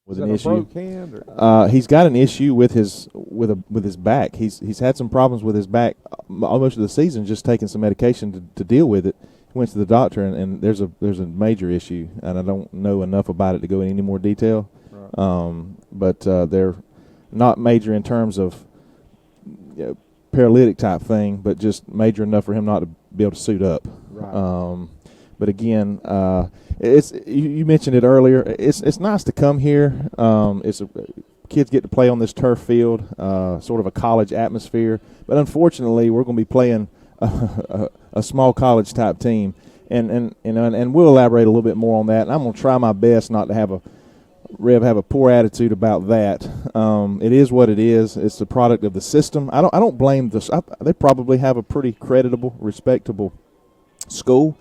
with Is an that issue. A broke hand? Or? He's got an issue with his back. He's had some problems with his back almost of the season, just taking some medication to deal with it. He went to the doctor, and there's a major issue, and I don't know enough about it to go into any more detail. Right. But they're not major in terms of paralytic type thing, but just major enough for him not to be able to suit up. Right. But again, it's you mentioned it earlier. It's nice to come here. Kids get to play on this turf field, sort of a college atmosphere. But unfortunately, we're going to be playing a small college type team, and we'll elaborate a little bit more on that. And I'm going to try my best not to have a poor attitude about that. It is what it is. It's the product of the system. I don't blame this. They probably have a pretty creditable, respectable school.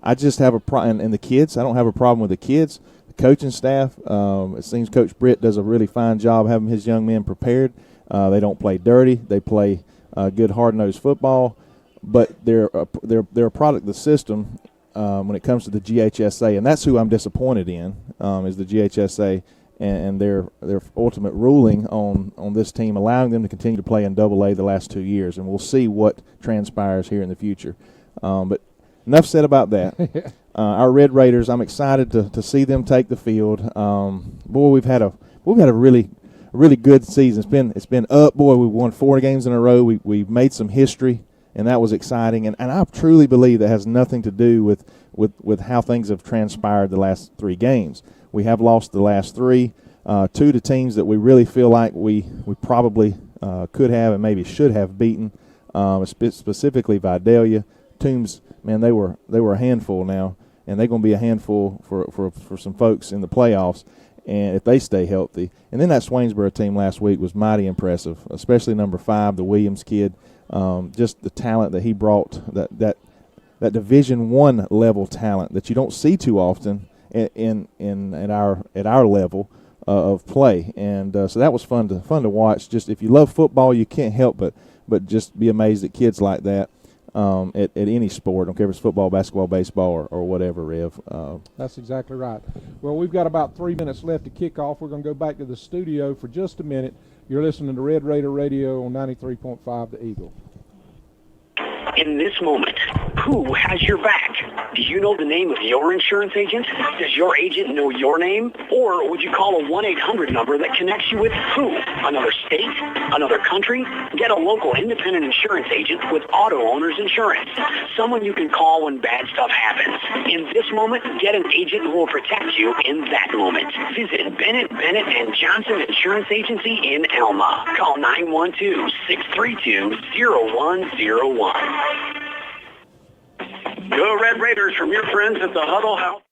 I just have and the kids. I don't have a problem with the kids. The coaching staff. It seems Coach Britt does a really fine job having his young men prepared. They don't play dirty. They play good, hard-nosed football. But they're a product of the system when it comes to the GHSA, and that's who I'm disappointed in is the GHSA and their ultimate ruling on this team, allowing them to continue to play in AA the last 2 years, and we'll see what transpires here in the future. But enough said about that. Our Red Raiders, I'm excited to see them take the field. Boy, we've had a really good season. It's been up. Boy, we won 4 games in a row. We've made some history, and that was exciting. And I truly believe that has nothing to do with how things have transpired the last 3 games. We have lost the last 3, 2 to teams that we really feel like we probably could have and maybe should have beaten, specifically Vidalia. Toombs, man, they were a handful now, and they're going to be a handful for some folks in the playoffs, and if they stay healthy. And then that Swainsboro team last week was mighty impressive, especially number 5, the Williams kid. Just the talent that he brought, that Division I level talent that you don't see too often at our level of play, and so that was fun to watch. Just if you love football, you can't help but just be amazed at kids like that. At any sport, I don't care if it's football, basketball, baseball, or whatever, Rev. That's exactly right. Well, we've got about 3 minutes left to kick off. We're going to go back to the studio for just a minute. You're listening to Red Raider Radio on 93.5 The Eagle. In this moment, who has your back? Do you know the name of your insurance agent? Does your agent know your name? Or would you call a 1-800 number that connects you with who? Another state? Another country? Get a local independent insurance agent with Auto Owners Insurance. Someone you can call when bad stuff happens. In this moment, get an agent who will protect you in that moment. Visit Bennett and Johnson Insurance Agency in Elma. Call 912-632-0101. Go Red Raiders from your friends at the Huddle House.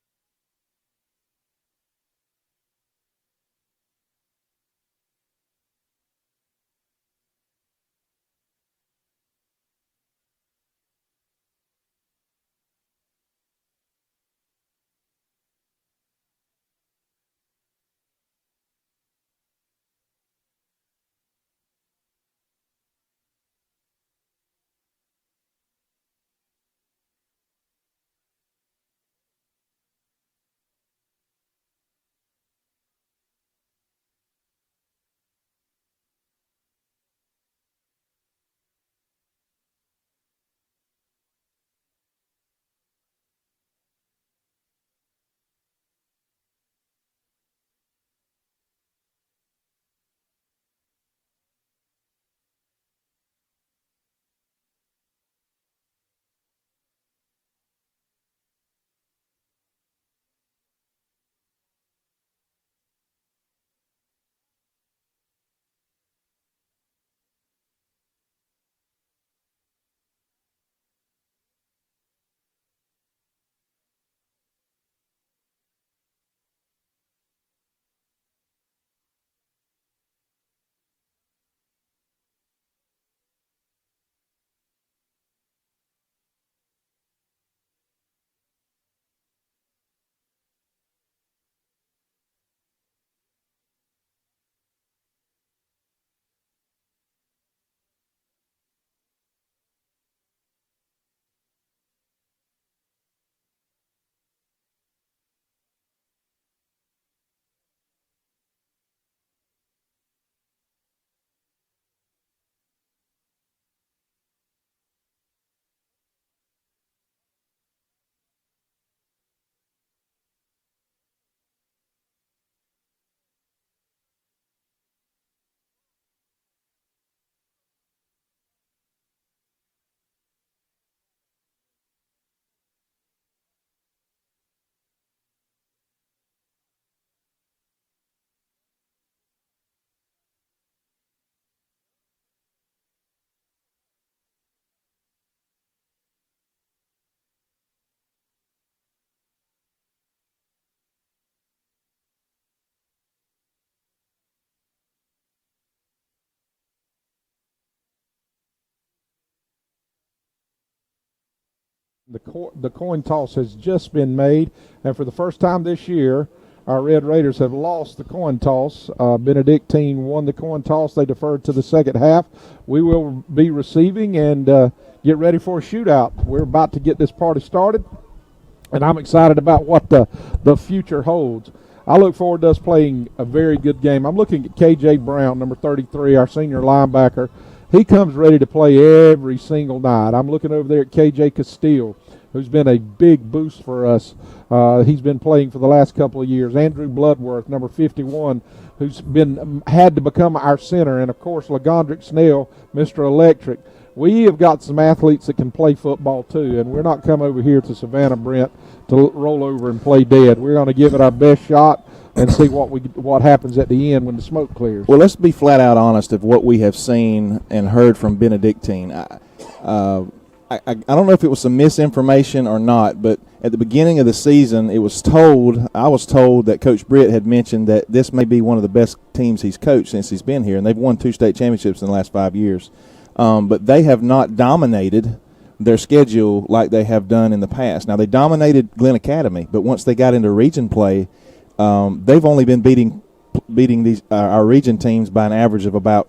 The coin toss has just been made, and for the first time this year, our Red Raiders have lost the coin toss. Benedictine won the coin toss. They deferred to the second half. We will be receiving and get ready for a shootout. We're about to get this party started, and I'm excited about what the future holds. I look forward to us playing a very good game. I'm looking at K.J. Brown, number 33, our senior linebacker. He comes ready to play every single night. I'm looking over there at K.J. Castile, who's been a big boost for us. He's been playing for the last couple of years. Andrew Bloodworth, number 51, who's had to become our center. And, of course, Legondrick Snell, Mr. Electric. We have got some athletes that can play football, too, and we're not coming over here to Savannah, Brent, to roll over and play dead. We're going to give it our best shot and see what happens at the end when the smoke clears. Well, let's be flat out honest of what we have seen and heard from Benedictine. I don't know if it was some misinformation or not, but at the beginning of the season, I was told that Coach Britt had mentioned that this may be one of the best teams he's coached since he's been here, and they've won 2 state championships in the last 5 years. But they have not dominated their schedule like they have done in the past. Now, they dominated Glen Academy, but once they got into region play, they've only been beating these our region teams by an average of about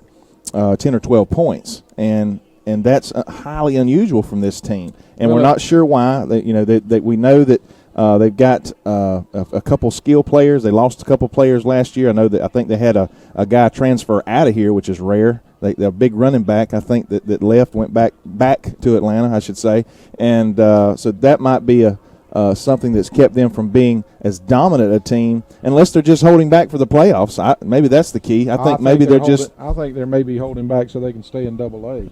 10 or 12 points, and that's highly unusual from this team. And we're not sure why. That we know that they've got a couple skill players. They lost a couple players last year. I think they had a guy transfer out of here, which is rare. They're a big running back, I think, that left, went back to Atlanta, I should say. And so that might be something that's kept them from being as dominant a team, unless they're just holding back for the playoffs. Maybe that's the key. I think they're maybe holding back so they can stay in Double-A.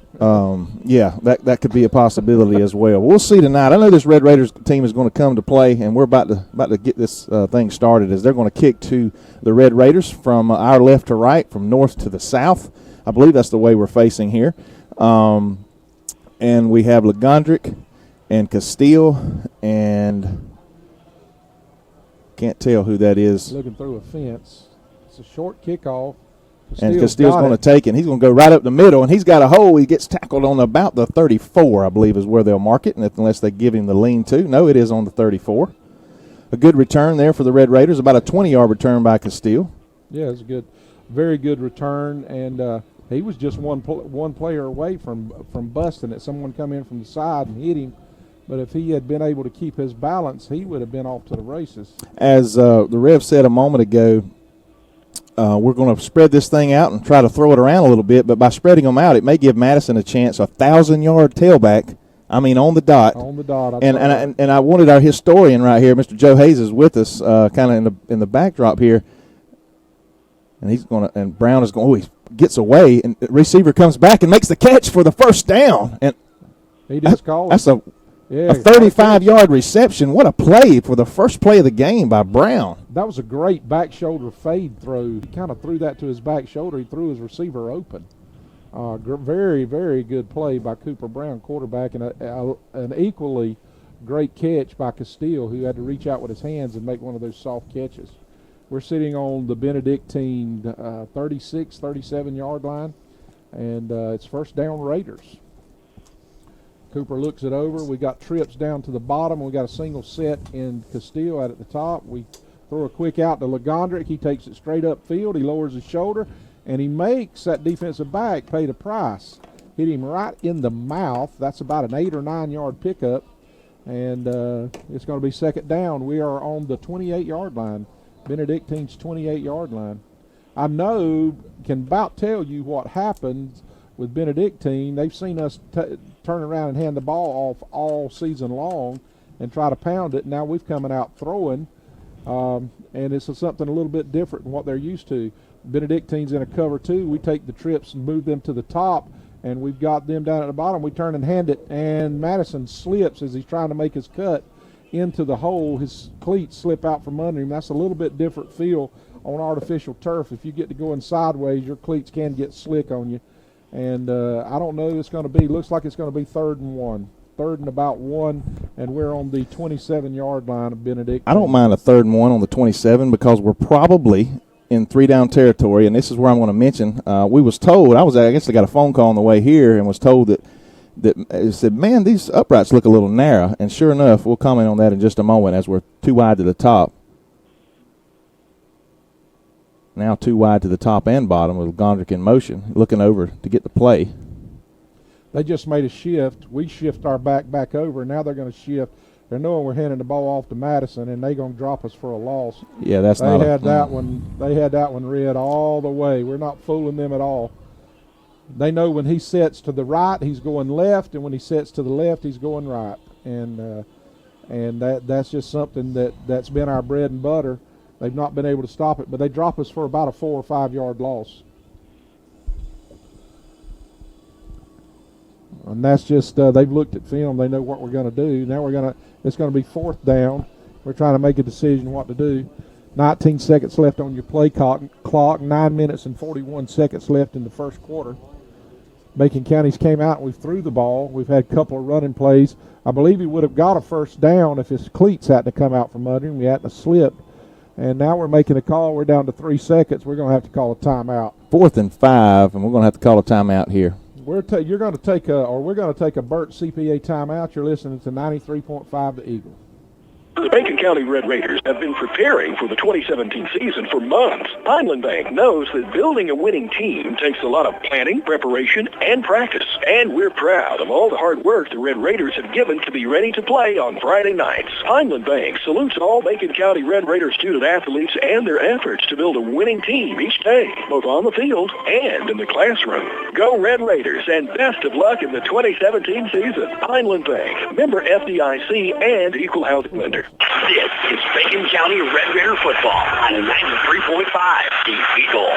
Yeah, that could be a possibility as well. We'll see tonight. I know this Red Raiders team is going to come to play, and we're about to get this thing started, as they're going to kick to the Red Raiders from our left to right, from north to the south. I believe that's the way we're facing here. And we have Legondrick and Castile, and can't tell who that is. Looking through a fence. It's a short kickoff. And Castile's going to take it. He's going to go right up the middle, and he's got a hole. He gets tackled on about the 34, I believe, is where they'll mark it, unless they give him the lean to. No, it is on the 34. A good return there for the Red Raiders, about a 20-yard return by Castile. Yeah, it's a very good return, and he was just one player away from busting it. Someone come in from the side and hit him. But if he had been able to keep his balance, he would have been off to the races. As the Rev said a moment ago, we're going to spread this thing out and try to throw it around a little bit. But by spreading them out, it may give Madison a chance, a 1,000-yard tailback. I mean, on the dot. On the dot. And I wanted our historian right here, Mr. Joe Hayes, is with us, kind of in the backdrop here. And Brown is going. He gets away, and the receiver comes back and makes the catch for the first down. And he just called. That's a 35-yard reception. What a play for the first play of the game by Brown. That was a great back shoulder fade throw. He kind of threw that to his back shoulder. He threw his receiver open. Very, very good play by Cooper Brown, quarterback, and an equally great catch by Castile, who had to reach out with his hands and make one of those soft catches. We're sitting on the Benedictine 36, 37-yard line, and it's first down Raiders. Cooper looks it over. We got trips down to the bottom. We got a single set in Castile out at the top. We throw a quick out to Legondrick. He takes it straight upfield. He lowers his shoulder, and he makes that defensive back pay the price. Hit him right in the mouth. That's about an 8 or 9 yard pickup, and it's going to be second down. We are on the 28-yard line, Benedictine's 28-yard line. I can about tell you what happened with Benedictine. They've seen us turn around and hand the ball off all season long and try to pound it. Now we've coming out throwing, and it's something a little bit different than what they're used to. Benedictine's in a cover two. We take the trips and move them to the top, and we've got them down at the bottom. We turn and hand it, and Madison slips as he's trying to make his cut into the hole. His cleats slip out from under him. That's a little bit different feel on artificial turf. If you get to going sideways, your cleats can get slick on you. And I don't know, looks like it's going to be 3rd and 1. 3rd and about 1, and we're on the 27-yard line of Benedict. I don't mind a 3rd and 1 on the 27 because we're probably in 3-down territory, and this is where I'm going to mention. We was told, I guess I got a phone call on the way here and was told that that said, man, these uprights look a little narrow. And sure enough, we'll comment on that in just a moment as we're too wide to the top. Now too wide to the top and bottom with Gondrick in motion, looking over to get the play. They just made a shift. We shift our back over. Now they're going to shift. They're knowing we're handing the ball off to Madison, and they're going to drop us for a loss. Yeah, that's They had that one read all the way. We're not fooling them at all. They know when he sets to the right, he's going left, and when he sets to the left, he's going right. And that's just something that's been our bread and butter. They've not been able to stop it, but they drop us for about a 4 or 5 yard loss. And that's just they've looked at film. They know what we're going to do. Now it's going to be 4th down. We're trying to make a decision what to do. 19 seconds left on your play clock. 9 minutes and 41 seconds left in the first quarter. Macon County's came out and we threw the ball. We've had a couple of running plays. I believe he would have got a first down if his cleats hadn't have come out from under him. He hadn't have slipped. And now we're making a call. We're down to 3 seconds. We're going to have to call a timeout. 4th and 5, and we're going to have to call a timeout here. We're going to take a Burt CPA timeout. You're listening to 93.5 The Eagle. The Macon County Red Raiders have been preparing for the 2017 season for months. Pineland Bank knows that building a winning team takes a lot of planning, preparation, and practice. And we're proud of all the hard work the Red Raiders have given to be ready to play on Friday nights. Pineland Bank salutes all Macon County Red Raider student athletes and their efforts to build a winning team each day, both on the field and in the classroom. Go Red Raiders, and best of luck in the 2017 season. Pineland Bank, member FDIC and equal housing lender. This is Macon County Red Raider football on 93.5 The Eagle.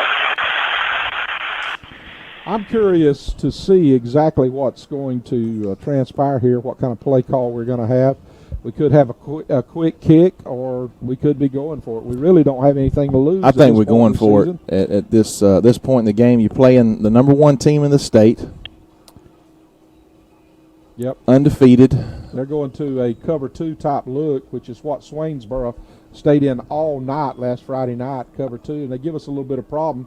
I'm curious to see exactly what's going to transpire here, what kind of play call we're going to have. We could have a quick kick, or we could be going for it. We really don't have anything to lose. I think we're going for it at this point in the game. You're playing the number 1 team in the state. Yep. Undefeated. They're going to a cover 2 type look, which is what Swainsboro stayed in all night last Friday night, cover 2, and they give us a little bit of problem.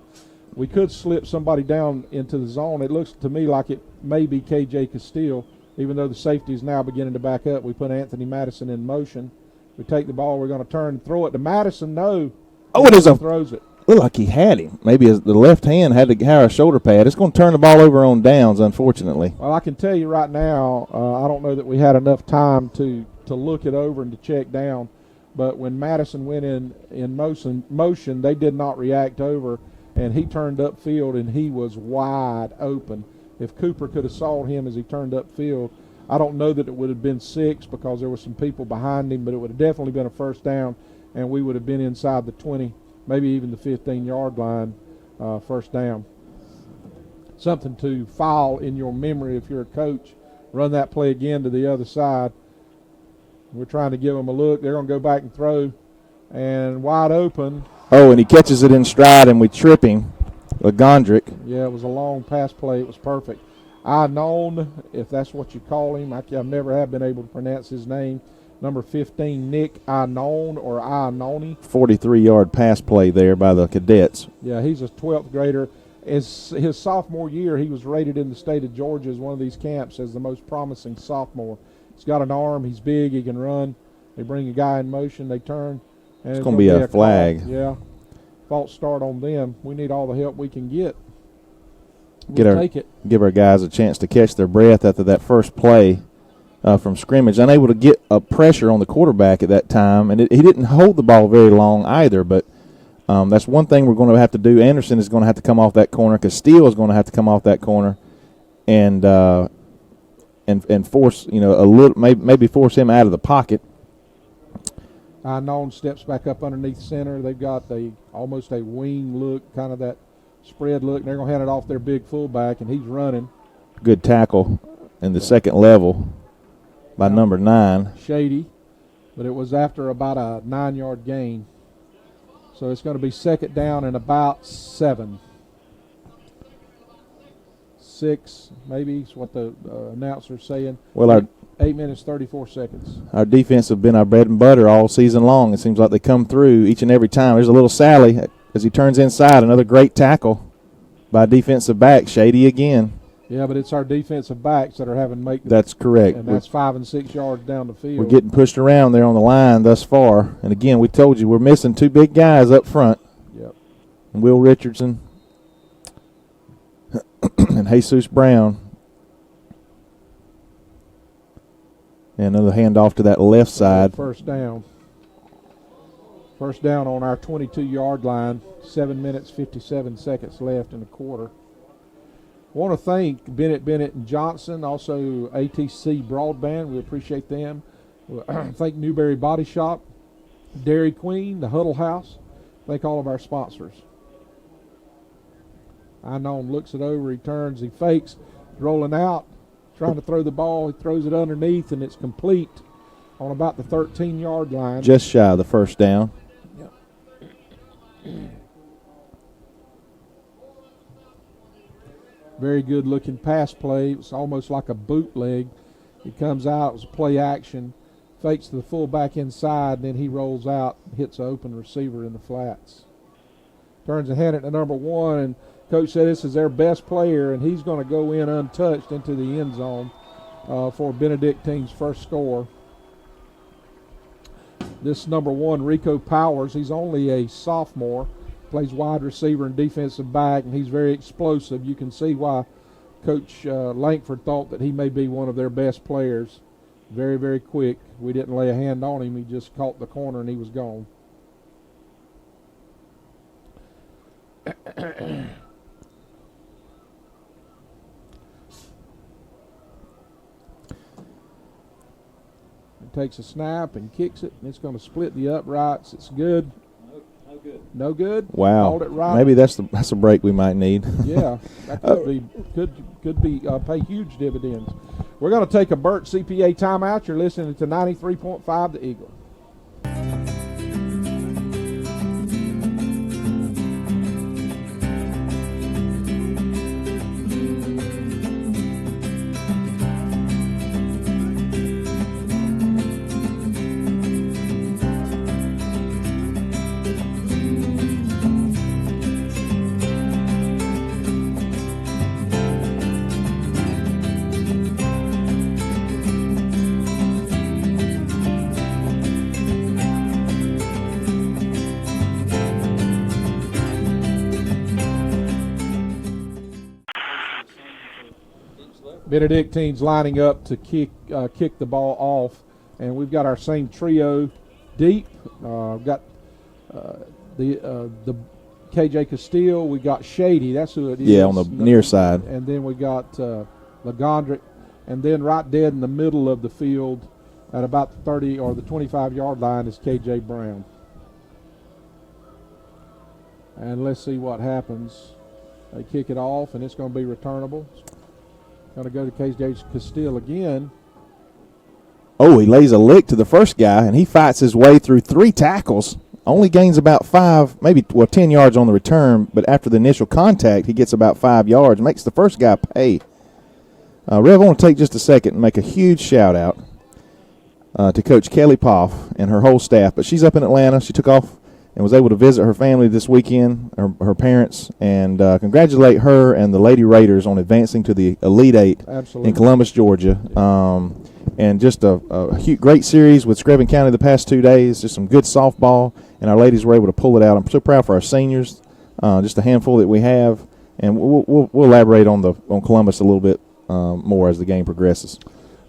We could slip somebody down into the zone. It looks to me like it may be KJ Castile, even though the safety is now beginning to back up. We put Anthony Madison in motion. We take the ball. We're going to turn and throw it to Madison. No. Oh, it is throws it. Looked like he had him. Maybe the left hand had to have a shoulder pad. It's going to turn the ball over on downs, unfortunately. Well, I can tell you right now, I don't know that we had enough time to look it over and to check down. But when Madison went in motion, they did not react over, and he turned upfield, and he was wide open. If Cooper could have saw him as he turned upfield, I don't know that it would have been 6 because there were some people behind him, but it would have definitely been a first down, and we would have been inside the 20, maybe even the 15-yard line, first down. Something to file in your memory if you're a coach. Run that play again to the other side. We're trying to give them a look. They're going to go back and throw, and wide open. Oh, and he catches it in stride, and we trip him. Gondrick. Yeah, it was a long pass play. It was perfect. Known, if that's what you call him. I've never have been able to pronounce his name. Number 15, Nick Known or Noni. 43-yard pass play there by the cadets. Yeah, he's a 12th grader. His sophomore year, he was rated in the state of Georgia as one of these camps as the most promising sophomore. He's got an arm. He's big. He can run. They bring a guy in motion. They turn. And it's going to be a flag. Yeah. False start on them. We need all the help we can get. Take it. Give our guys a chance to catch their breath after that first play from scrimmage. Unable to get a pressure on the quarterback at that time, and he didn't hold the ball very long either, but that's one thing we're going to have to do. Anderson is going to have to come off that corner. Castile is going to have to come off that corner and force, a little, maybe force him out of the pocket. Known steps back up underneath center. They've got almost a wing look, kind of that spread look, and they're going to hand it off their big fullback, and he's running. Good tackle in the second level by number 9. Shady, but it was after about a 9-yard gain. So it's going to be second down and about 7. 6, maybe is what the announcer's saying. Well, 8 minutes, 34 seconds. Our defense has been our bread and butter all season long. It seems like they come through each and every time. There's a little Sally as he turns inside. Another great tackle by defensive back, Shady again. Yeah, but it's our defensive backs that are having to make the. That's correct. And that's 5 and 6 yards down the field. We're getting pushed around there on the line thus far. And again, we told you we're missing 2 big guys up front. Yep. And Will Richardson and Jesus Brown. And another handoff to that left side. First down. First down on our 22-yard line. 7 minutes, 57 seconds left in the quarter. I want to thank Bennett and Johnson, also ATC Broadband. We appreciate them. Thank Newberry Body Shop, Dairy Queen, the Huddle House. Thank all of our sponsors. Inon looks it over, he turns, he fakes, rolling out, trying to throw the ball. He throws it underneath, and it's complete on about the 13-yard line. Just shy of the first down. Yep. Very good looking pass play. It was almost like a bootleg. He comes out, it was a play action, fakes to the fullback inside, and then he rolls out, hits an open receiver in the flats. Turns and hand it to number 1, and Coach said this is their best player, and he's going to go in untouched into the end zone for Benedictine's first score. This number 1, Rico Powers, he's only a sophomore. Plays wide receiver and defensive back, and he's very explosive. You can see why Coach Langford thought that he may be one of their best players. Very, very quick. We didn't lay a hand on him. He just caught the corner, and he was gone. Takes a snap and kicks it, and it's going to split the uprights. It's good. No good. Wow. Called it right. Maybe that's a break we might need. Yeah, that could be pay huge dividends. We're going to take a Burt CPA timeout. You're listening to 93.5 The Eagle. Benedictine's lining up to kick the ball off, and we've got our same trio deep. Got the KJ Castile. We got Shady. That's who it is. Yeah, on the near side. And then we got Lagondrick, and then right dead in the middle of the field at about the 30 or the 25-yard line is KJ Brown. And let's see what happens. They kick it off, and it's going to be returnable. Going to go to KJ Castile again. Oh, he lays a lick to the first guy, and he fights his way through 3 tackles. Only gains about 5, maybe 10 yards on the return, but after the initial contact, he gets about 5 yards, makes the first guy pay. Rev, I want to take just a second and make a huge shout-out to Coach Kelly Poff and her whole staff. But she's up in Atlanta. She took off and was able to visit her family this weekend, her parents, and congratulate her and the Lady Raiders on advancing to the Elite Eight. Absolutely. In Columbus, Georgia. And just a great series with Screven County the past 2 days, just some good softball, and our ladies were able to pull it out. I'm so proud for our seniors, just a handful that we have, and we'll elaborate on Columbus a little bit more as the game progresses.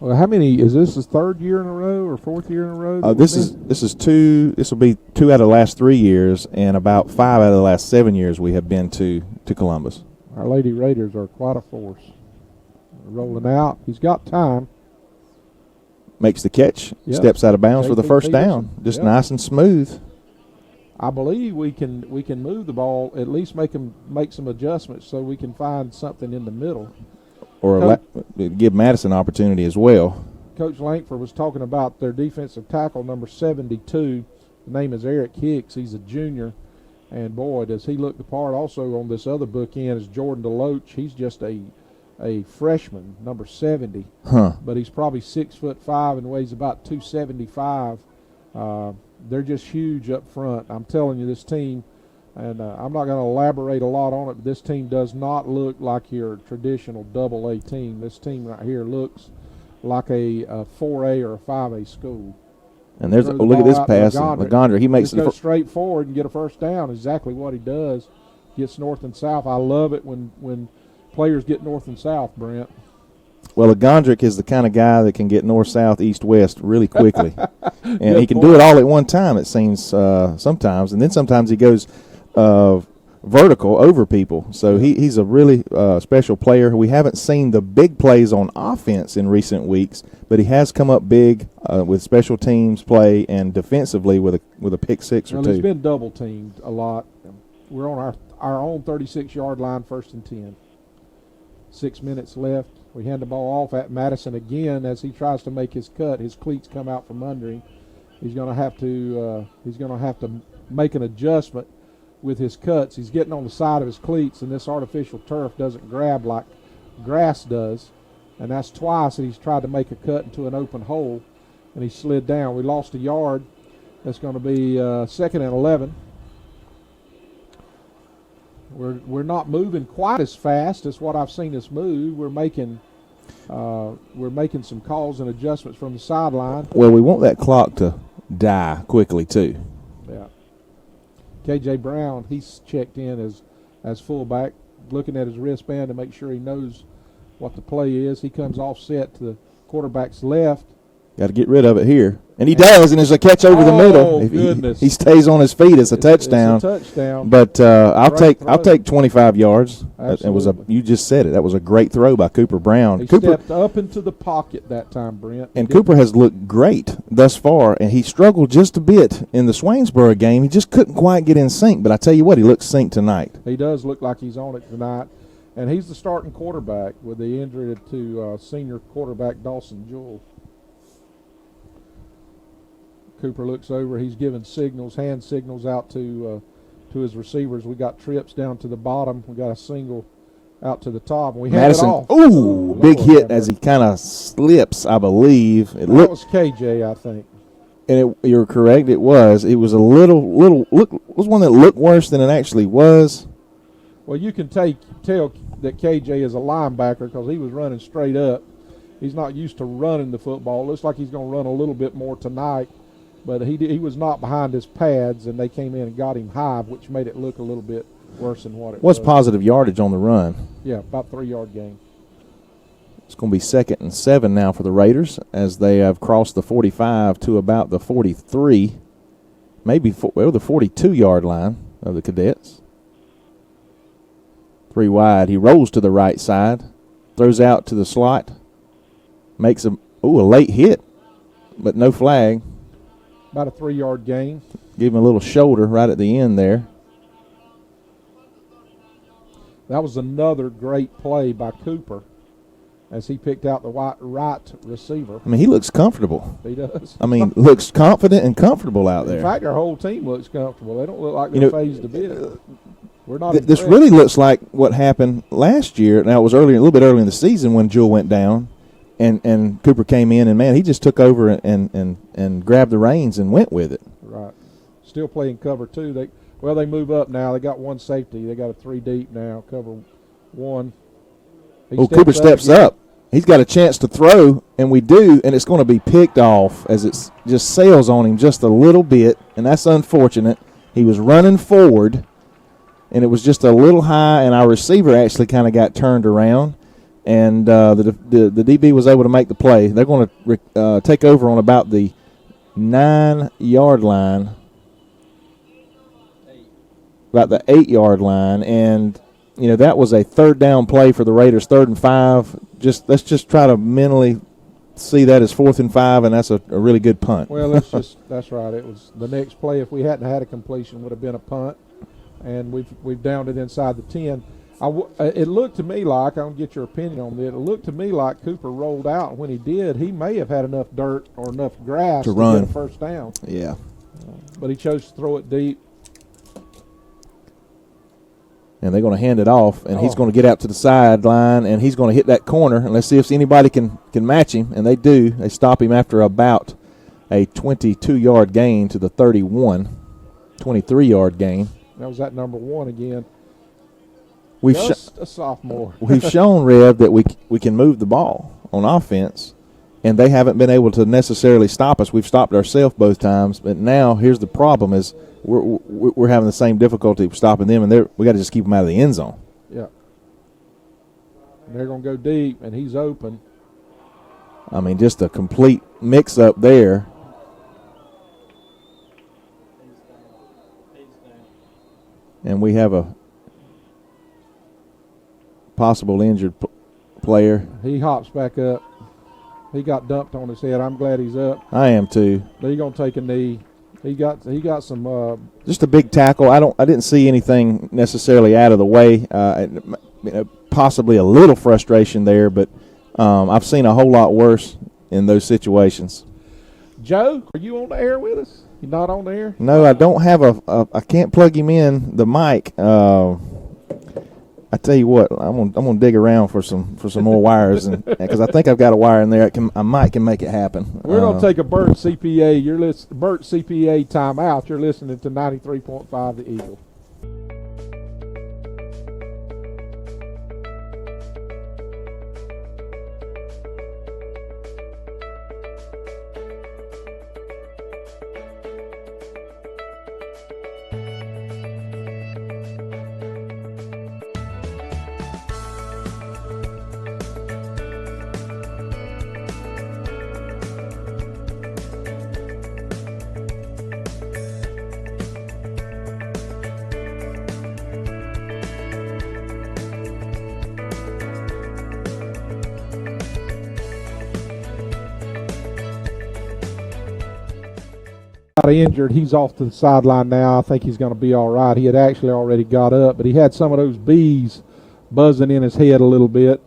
Well, how many is this? His 3rd year in a row or 4th year in a row? This is 2. This will be 2 out of the last 3 years, and about 5 out of the last 7 years we have been to Columbus. Our Lady Raiders are quite a force. Rolling out, he's got time. Makes the catch, steps out of bounds for the first down. Just nice and smooth. I believe we can move the ball, at least make some adjustments so we can find something in the middle. Or give Madison opportunity as well. Coach Langford was talking about their defensive tackle, number 72. The name is Eric Hicks. He's a junior. And, boy, does he look the part. Also on this other bookend is Jordan DeLoach. He's just a freshman, number 70. But he's probably 6'5" and weighs about 275. They're just huge up front. I'm telling you, this team And I'm not going to elaborate a lot on it, but this team does not look like your traditional double-A team. This team right here looks like a 4A or a 5A school. And there's look at this pass. Legendre, he makes it. Just go straight forward and get a first down. Exactly what he does. Gets north and south. I love it when players get north and south, Brent. Well, Legendre is the kind of guy that can get north, south, east, west really quickly. And he can do it all at one time, it seems, sometimes. And then sometimes he goes vertical over people. So he's a really special player. We haven't seen the big plays on offense in recent weeks, but he has come up big with special teams play and defensively with a pick six or two. He's been double teamed a lot. We're on our own 36-yard line, 1st and 10. 6 minutes left. We hand the ball off at Madison again as he tries to make his cut. His cleats come out from under him. He's going to have to make an adjustment with his cuts. He's getting on the side of his cleats, and this artificial turf doesn't grab like grass does. And that's twice that he's tried to make a cut into an open hole, and he slid down. We lost a yard. That's going to be 2nd and 11. We're not moving quite as fast as what I've seen us move. We're making some calls and adjustments from the sideline. Well, we want that clock to die quickly too. Yeah. KJ Brown, he's checked in as fullback, looking at his wristband to make sure he knows what the play is. He comes offset to the quarterback's left. Got to get rid of it here. And he does, and there's a catch over the middle. Oh, goodness. He stays on his feet. It's a touchdown. It's a touchdown. But I'll take 25 yards. Absolutely. You just said it. That was a great throw by Cooper Brown. He stepped up into the pocket that time, Brent. And Cooper has looked great thus far, and he struggled just a bit in the Swainsboro game. He just couldn't quite get in sync. But I tell you what, he looks synced tonight. He does look like he's on it tonight. And he's the starting quarterback with the injury to senior quarterback Dawson Jewell. Cooper looks over. He's giving signals, hand signals out to his receivers. We got trips down to the bottom. We got a single out to the top. And we Madison, hand it off. Big hit as he kind of slips, I believe. That was KJ, I think. And you're correct. It was. It was a little was one that looked worse than it actually was. Well, you can tell that KJ is a linebacker because he was running straight up. He's not used to running the football. Looks like he's going to run a little bit more tonight. But he was not behind his pads, and they came in and got him high, which made it look a little bit worse than what it was. What's positive yardage on the run? Yeah, about 3-yard gain. It's going to be 2nd and 7 now for the Raiders as they have crossed the 45 to about the 43, maybe the 42-yard line of the Cadets. 3 wide. He rolls to the right side, throws out to the slot, makes a late hit, but no flag. About a 3-yard gain. Give him a little shoulder right at the end there. That was another great play by Cooper as he picked out the right receiver. I mean, he looks comfortable. He does. I mean, looks confident and comfortable out there. In fact, our whole team looks comfortable. They don't look like they're phased a bit. We're not. This really looks like what happened last year. Now, it was a little bit early in the season when Jewell went down. And Cooper came in, and, man, he just took over and grabbed the reins and went with it. Right. Still playing cover 2. They move up now. They got 1 safety. They got a 3 deep now, cover 1. Cooper steps up. He's got a chance to throw, and we do, and it's going to be picked off as it just sails on him just a little bit, and that's unfortunate. He was running forward, and it was just a little high, and our receiver actually kind of got turned around. And the DB was able to make the play. They're going to take over on about the 9-yard line, about the 8-yard line, and that was a 3rd down play for the Raiders. 3rd and 5. Let's just try to mentally see that as 4th and 5, and that's a really good punt. Well, that's right. It was the next play. If we hadn't had a completion, would have been a punt, and we've downed it inside the 10. It looked to me like, I don't get your opinion on it, it looked to me like Cooper rolled out, and when he did, he may have had enough dirt or enough grass to get a first down. Yeah. But he chose to throw it deep. And they're going to hand it off, and he's going to get out to the sideline, and he's going to hit that corner, and let's see if anybody can match him, and they do. They stop him after about a 22-yard gain to the 31, 23-yard gain. That was that number 1 again. We've Just a sophomore. we've shown, Rev, that we can move the ball on offense, and they haven't been able to necessarily stop us. We've stopped ourselves both times, but now here's the problem: is we're having the same difficulty stopping them, and we got to just keep them out of the end zone. Yeah. And they're going to go deep, and he's open. I mean, just a complete mix-up there. And we have a possible injured player. He hops back up. He got dumped on his head. I'm glad he's up. I am too. He's going to take a knee. He got some. Just a big tackle. I didn't see anything necessarily out of the way. Possibly a little frustration there, but I've seen a whole lot worse in those situations. Joe, are you on the air with us? You not on the air? No, I don't have I can't plug him in the mic. I tell you what, I'm gonna dig around for some more wires, and because I think I've got a wire in there. I might can make it happen. We're gonna take a Burt CPA. Burt CPA timeout. You're listening to 93.5 The Eagle. Injured. He's off to the sideline now. I think he's going to be all right. He had actually already got up, but he had some of those bees buzzing in his head a little bit.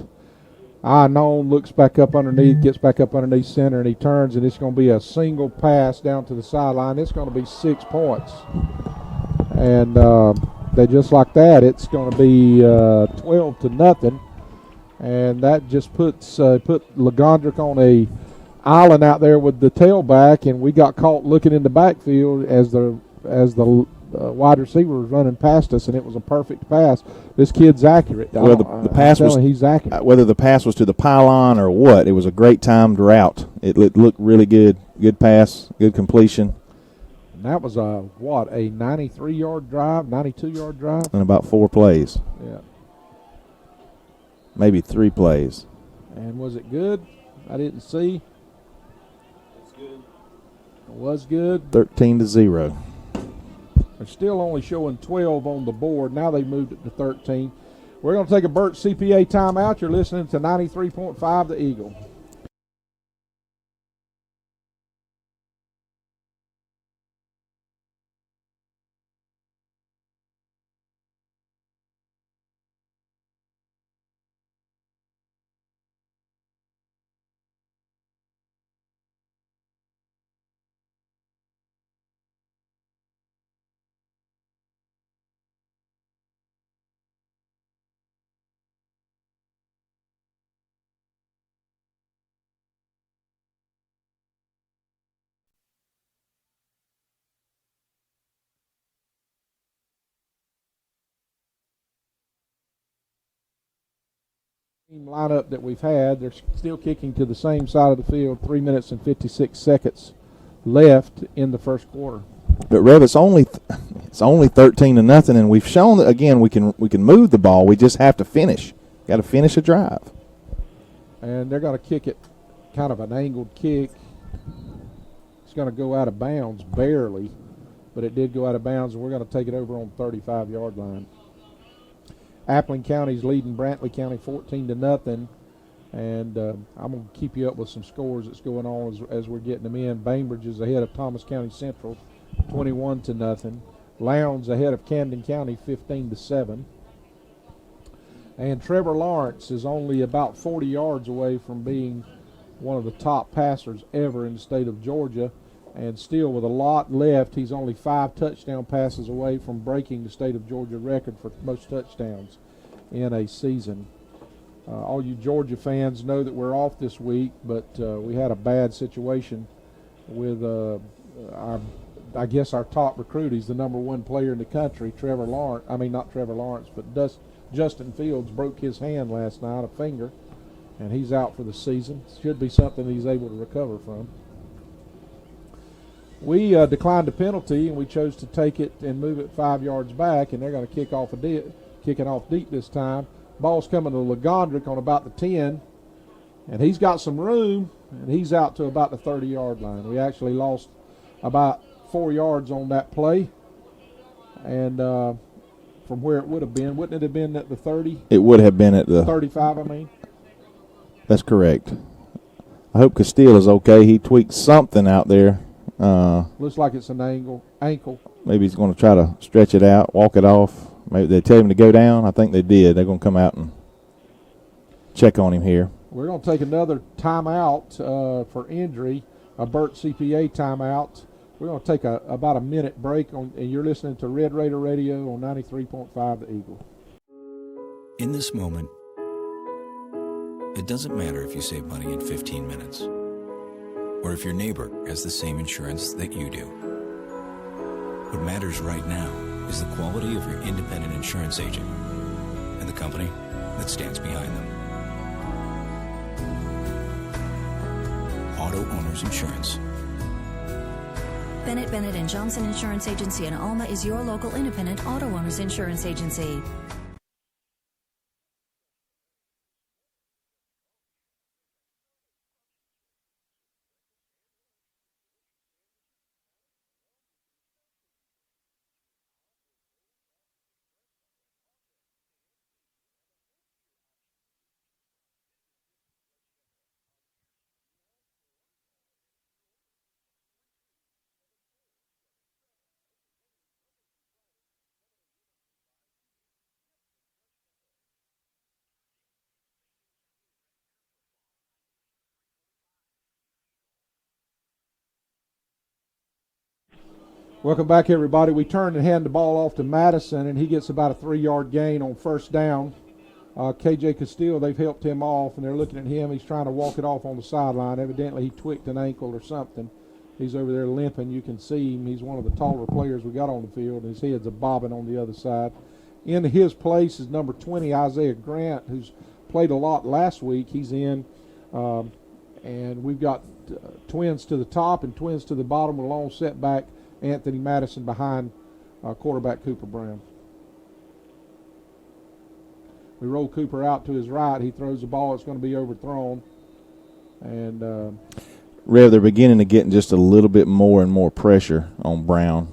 Unknown looks back up underneath, gets back up underneath center, and he turns, and it's going to be a single pass down to the sideline. It's going to be 6 points. And they just like that, it's going to be 12-0. And that just put Legondrick on a island out there with the tailback, and we got caught looking in the backfield as the wide receiver was running past us, and it was a perfect pass. This kid's accurate. Well, the pass was he's accurate. Whether the pass was to the pylon or what, it was a great timed route. It looked really good. Good pass, good completion. And that was a 93-yard drive, 92-yard drive, and about 4 plays. Yeah, maybe 3 plays. And was it good? I didn't see. It was good. 13-0. They're still only showing 12 on the board. Now they moved it to 13. We're going to take a Burt CPA timeout. You're listening to 93.5 The Eagle. Lineup that we've had, they're still kicking to the same side of the field. 3 minutes and 56 seconds left in the first quarter. But Rev, it's only 13-0, and we've shown that again we can move the ball. We just have to finish. Got to finish a drive. And they're going to kick it, kind of an angled kick. It's going to go out of bounds barely, but it did go out of bounds, and we're going to take it over on the 35-yard line. Appling County's leading Brantley County 14-0, and I'm going to keep you up with some scores that's going on as we're getting them in. Bainbridge is ahead of Thomas County Central 21-0. Lowndes ahead of Camden County 15-7. And Trevor Lawrence is only about 40 yards away from being one of the top passers ever in the state of Georgia. And still, with a lot left, he's only 5 touchdown passes away from breaking the state of Georgia record for most touchdowns in a season. All you Georgia fans know that we're off this week, but we had a bad situation with our I guess our top recruit. He's the number 1 player in the country, Trevor Lawrence. I mean, not Trevor Lawrence, but Justin Fields broke his hand last night, a finger, and he's out for the season. Should be something he's able to recover from. We declined a penalty, and we chose to take it and move it 5 yards back, and they're going to kick it off deep this time. Ball's coming to Legondrick on about the 10, and he's got some room, and he's out to about the 30-yard line. We actually lost about 4 yards on that play, and from where it would have been. Wouldn't it have been at the 30? It would have been at the 35, I mean. That's correct. I hope Castile is okay. He tweaked something out there. Looks like it's an ankle. Maybe he's going to try to stretch it out, walk it off. Maybe they tell him to go down. I think they did. They're going to come out and check on him here. We're going to take another timeout for injury, a Burt CPA timeout. We're going to take about a minute break, and you're listening to Red Raider Radio on 93.5 The Eagle. In this moment, it doesn't matter if you save money in 15 minutes or if your neighbor has the same insurance that you do. What matters right now is the quality of your independent insurance agent and the company that stands behind them. Auto Owners Insurance. Bennett Johnson Insurance Agency in Alma is your local independent auto owners insurance agency. Welcome back, everybody. We turn and hand the ball off to Madison, and he gets about a 3-yard gain on first down. KJ Castile, they've helped him off, and they're looking at him. He's trying to walk it off on the sideline. Evidently, he tweaked an ankle or something. He's over there limping. You can see him. He's one of the taller players we got on the field, and his head's a bobbing on the other side. In his place is number 20, Isaiah Grant, who's played a lot last week. He's in, and we've got twins to the top and twins to the bottom with a long setback. Anthony Madison behind quarterback Cooper Brown. We roll Cooper out to his right. He throws the ball. It's going to be overthrown. And Rev, they're beginning to get just a little bit more and more pressure on Brown.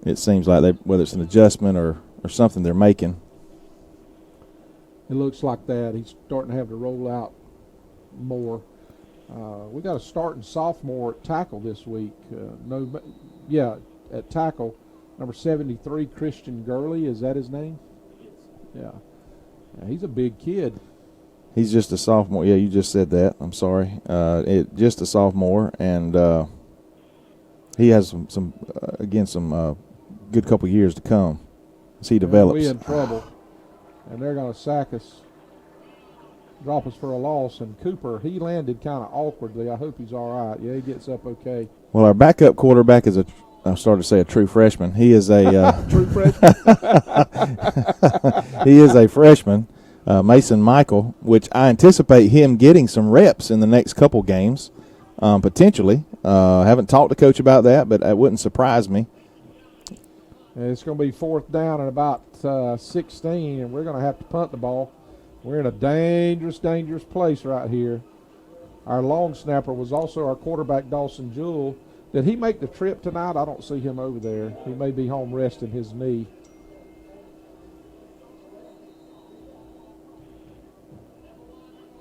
It seems like whether it's an adjustment or something they're making. It looks like that. He's starting to have to roll out more. We got a starting sophomore at tackle this week. At tackle, number 73, Christian Gurley. Is that his name? Yeah. He's a big kid. He's just a sophomore. Yeah, you just said that. I'm sorry. Just a sophomore, and he has some good couple years to come as he develops. We're in trouble, and they're going to sack us. Drop us for a loss, and Cooper, he landed kind of awkwardly. I hope he's all right. Yeah, he gets up okay. Well, our backup quarterback is I started to say a true freshman. He is a true freshman. He is a freshman, Mason Michael, which I anticipate him getting some reps in the next couple games, potentially. Haven't talked to Coach about that, but it wouldn't surprise me. And it's going to be 4th down and about 16, and we're going to have to punt the ball. We're in a dangerous place right here. Our long snapper was also our quarterback, Dawson Jewell. Did he make the trip tonight? I don't see him over there. He may be home resting his knee.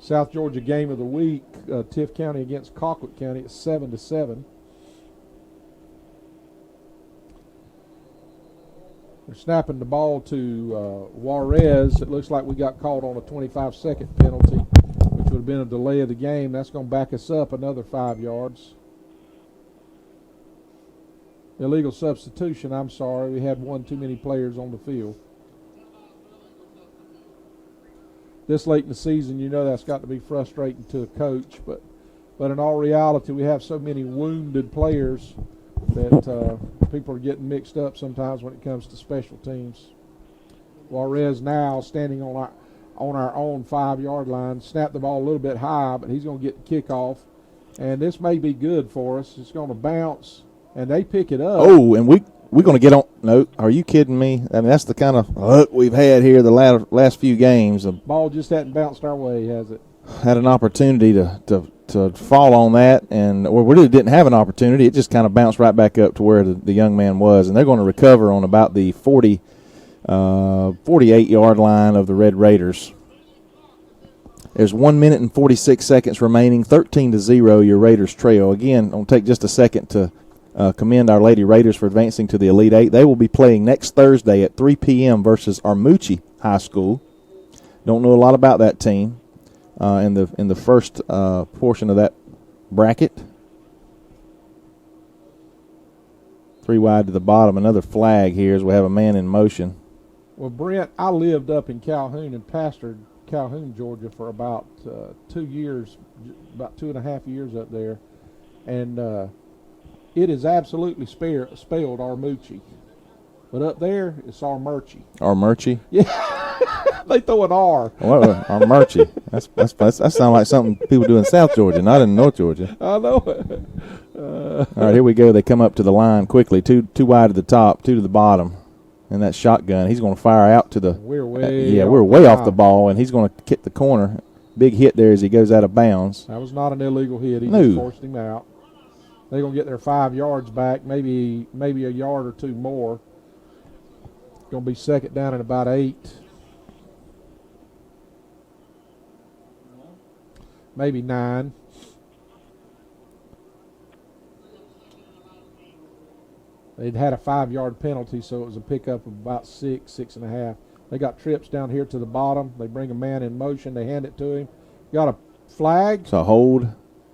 South Georgia game of the week, Tift County against Colquitt County at 7-7. They're snapping the ball to Juarez. It looks like we got called on a 25-second penalty, which would have been a delay of the game. That's going to back us up another 5 yards. Illegal substitution, I'm sorry. We had one too many players on the field. This late in the season, you know that's got to be frustrating to a coach, but in all reality, we have so many wounded players that people are getting mixed up sometimes when it comes to special teams. Juarez now standing on our own 5-yard line, snapped the ball a little bit high, but he's going to get the kickoff. And this may be good for us. It's going to bounce, and they pick it up. Oh, and we're going to get on. No, are you kidding me? I mean, that's the kind of luck we've had here the last few games. The ball just hadn't bounced our way, has it? Had an opportunity to fall on that, and we really didn't have an opportunity. It just kind of bounced right back up to where the young man was, and they're going to recover on about the 48-yard line of the Red Raiders. There's 1 minute and 46 seconds remaining, 13-0, your Raiders trail. Again, I'll take just a second to commend our Lady Raiders for advancing to the Elite Eight. They will be playing next Thursday at 3 p.m. versus Armucci High School. Don't know a lot about that team in the first portion of that bracket. 3 wide to the bottom. Another flag here as we have a man in motion. Well, Brent, I lived up in Calhoun and pastored Calhoun, Georgia for about 2 years, about 2.5 years up there. And it is absolutely spelled Armucci. But up there, it's Armucci. Armucci? Yeah. They throw an R. Well, Armucci. That sounds like something people do in South Georgia, not in North Georgia. I know it. All right, here we go. They come up to the line quickly. Two wide to the top, 2 to the bottom. And that shotgun, he's going to fire out to the. We're way off the ball, and he's going to kick the corner. Big hit there as he goes out of bounds. That was not an illegal hit. He just forced him out. They're going to get their 5 yards back, maybe a yard or 2 more. It's going to be second down and about 8. Maybe 9. They'd had a 5-yard penalty, so it was a pickup of about 6.5. They got trips down here to the bottom. They bring a man in motion. They hand it to him. Got a flag. It's a hold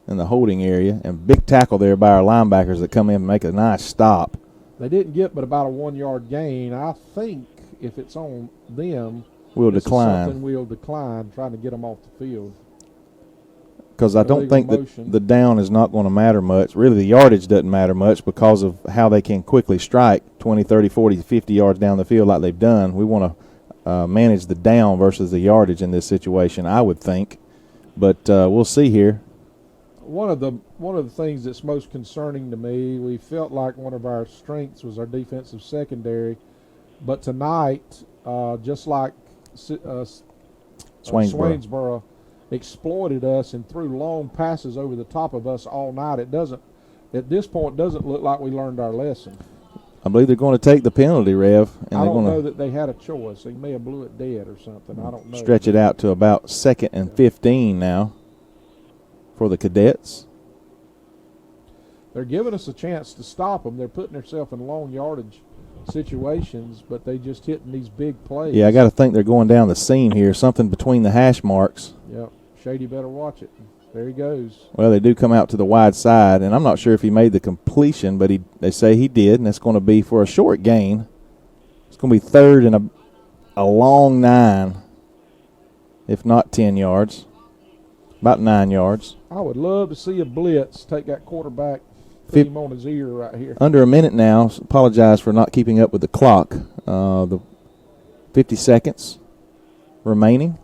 in the holding area, and big tackle there by our linebackers that come in and make a nice stop. They didn't get but about a 1-yard gain. I think if it's on them, we'll decline. Something we'll decline, trying to get them off the field. Because I don't think that the down is not going to matter much. Really, the yardage doesn't matter much because of how they can quickly strike 20, 30, 40, 50 yards down the field like they've done. We want to manage the down versus the yardage in this situation, I would think. But we'll see here. One of the things that's most concerning to me, we felt like one of our strengths was our defensive secondary. But tonight, just like Swainsboro exploited us and threw long passes over the top of us all night. At this point, doesn't look like we learned our lesson. I believe they're going to take the penalty, Rev. And I don't know that they had a choice. They may have blew it dead or something. I don't know. Stretch it out to about 2nd and 15 now for the Cadets. They're giving us a chance to stop them. They're putting themselves in long yardage situations, but they just hitting these big plays. Yeah, I got to think they're going down the seam here, something between the hash marks. Yep. Shady better watch it. There he goes. Well, they do come out to the wide side, and I'm not sure if he made the completion, but they say he did, and it's going to be for a short gain. It's going to be 3rd and a long 9, if not 10 yards, about 9 yards. I would love to see a blitz take that quarterback, put him on his ear right here. Under a minute now. Apologize for not keeping up with the clock. The 50 seconds remaining.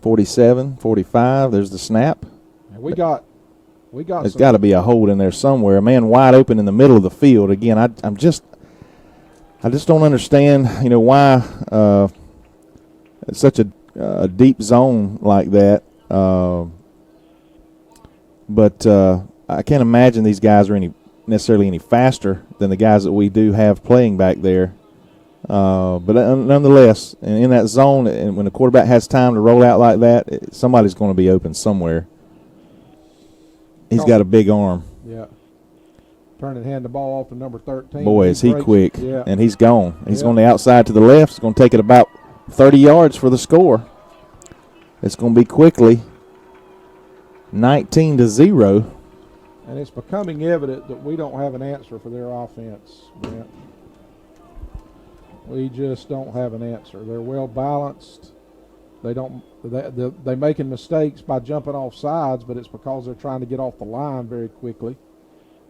47, 45. There's the snap. And we got. There's got to be a hold in there somewhere. A man wide open in the middle of the field. Again, I just don't understand. Why it's such a deep zone like that. But I can't imagine these guys are necessarily any faster than the guys that we do have playing back there. But nonetheless, in that zone, and when the quarterback has time to roll out like that, somebody's going to be open somewhere. He's got a big arm. Yeah. Turn and hand the ball off to number 13. Boy, is he quick. Yeah. And he's gone. He's on the outside to the left. He's going to take it about 30 yards for the score. It's going to be quickly 19-0. And it's becoming evident that we don't have an answer for their offense, Brent. We just don't have an answer. They're well balanced. They're making mistakes by jumping off sides, but it's because they're trying to get off the line very quickly.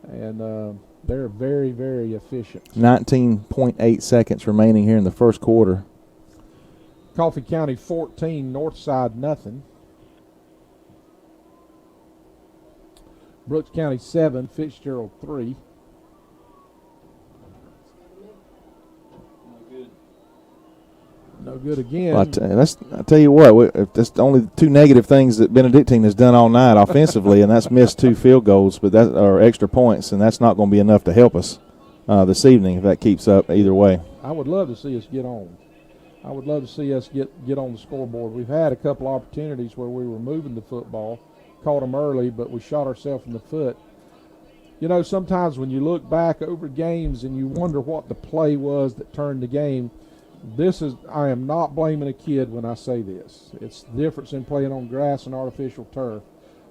And They're very, very efficient. 19.8 seconds remaining here in the first quarter. Coffee County 14, Northside nothing. Brooks County 7, Fitzgerald 3. No good again. I tell you what, that's the only two negative things that Benedictine has done all night offensively, and that's missed 2 field goals, but that are extra points, and that's not going to be enough to help us this evening if that keeps up either way. I would love to see us get on. I would love to see us get on the scoreboard. We've had a couple opportunities where we were moving the football, caught them early, but we shot ourselves in the foot. You know, sometimes when you look back over games and you wonder what the play was that turned the game, I am not blaming a kid when I say this. It's the difference in playing on grass and artificial turf.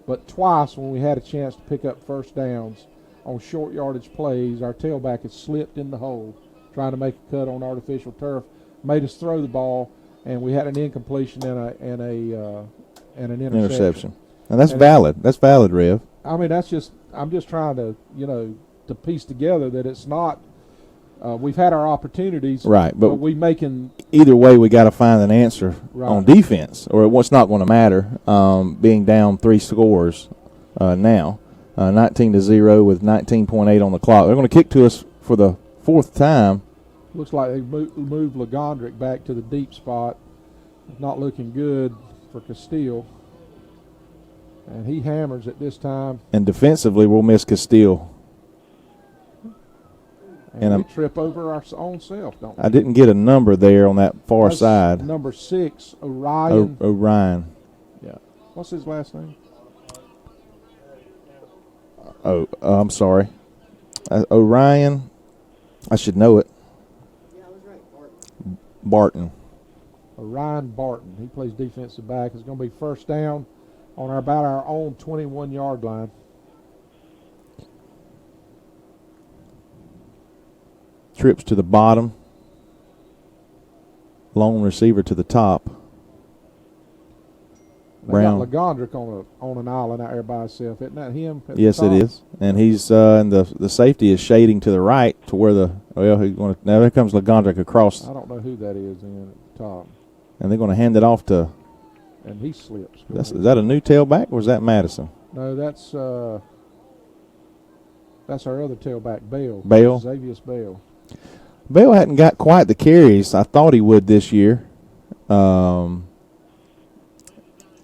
But twice when we had a chance to pick up first downs on short yardage plays, our tailback had slipped in the hole trying to make a cut on artificial turf, made us throw the ball, and we had an incompletion and an interception. And that's valid. That's valid, Rev. I mean, I'm just trying to, to piece together that it's not. We've had our opportunities, right? But we making either way. We got to find an answer on defense, or it's not going to matter. Being down 3 scores now, 19-0 with 19.8 on the clock. They're going to kick to us for the 4th time. Looks like they moved Legondrick back to the deep spot. Not looking good for Castile, and he hammers at this time. And defensively, we'll miss Castile. And we trip over our own self, don't we? I didn't get a number there on that far side. Number 6, Orion. Orion. Yeah. What's his last name? I'm sorry. Orion. I should know it. Yeah, I was right. Barton. Orion Barton. He plays defensive back. It's going to be first down on about our own 21-yard line. Trips to the bottom. Lone receiver to the top. Brown. They got Legondrick on an island out there by himself. Isn't that him? Yes, it is. And he's and the safety is shading to the right to where now there comes Legondrick across. I don't know who that is in at the top. And they're going to hand it off to. And he slips. Is that a new tailback or is that Madison? No, that's our other tailback, Bale. Bale. Xavier Bale. Bale hadn't got quite the carries I thought he would this year. And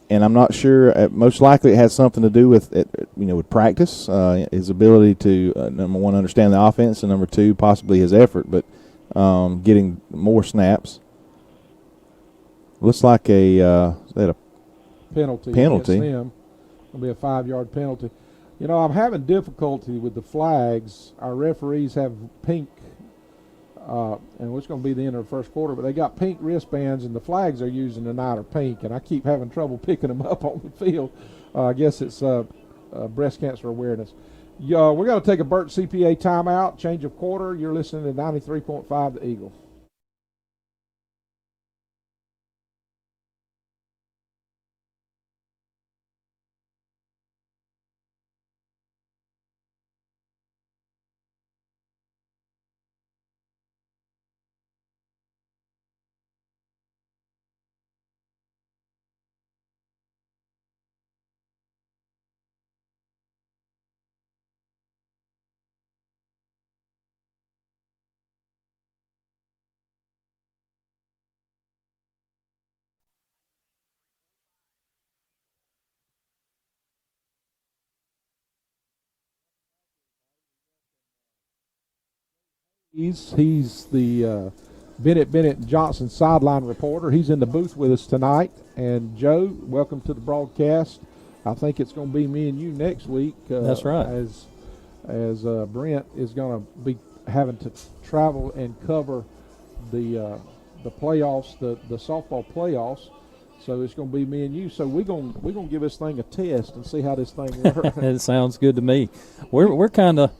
I'm not sure. Most likely, it has something to do with with practice, his ability to number one understand the offense, and number two possibly his effort. But getting more snaps. Looks like a penalty. Penalty. It'll be a 5-yard penalty. I'm having difficulty with the flags. Our referees have pink. And it's going to be the end of the first quarter, but they got pink wristbands, and the flags they're using tonight are pink, and I keep having trouble picking them up on the field. I guess it's breast cancer awareness. We're going to take a Burt CPA timeout, change of quarter. You're listening to 93.5 The Eagle. He's the Benedictine sideline reporter. He's in the booth with us tonight. And Joe, welcome to the broadcast. I think it's going to be me and you next week. That's right. As Brent is going to be having to travel and cover the playoffs, the softball playoffs. So it's going to be me and you. So we're going to give this thing a test and see how this thing works. It sounds good to me. We're kind of.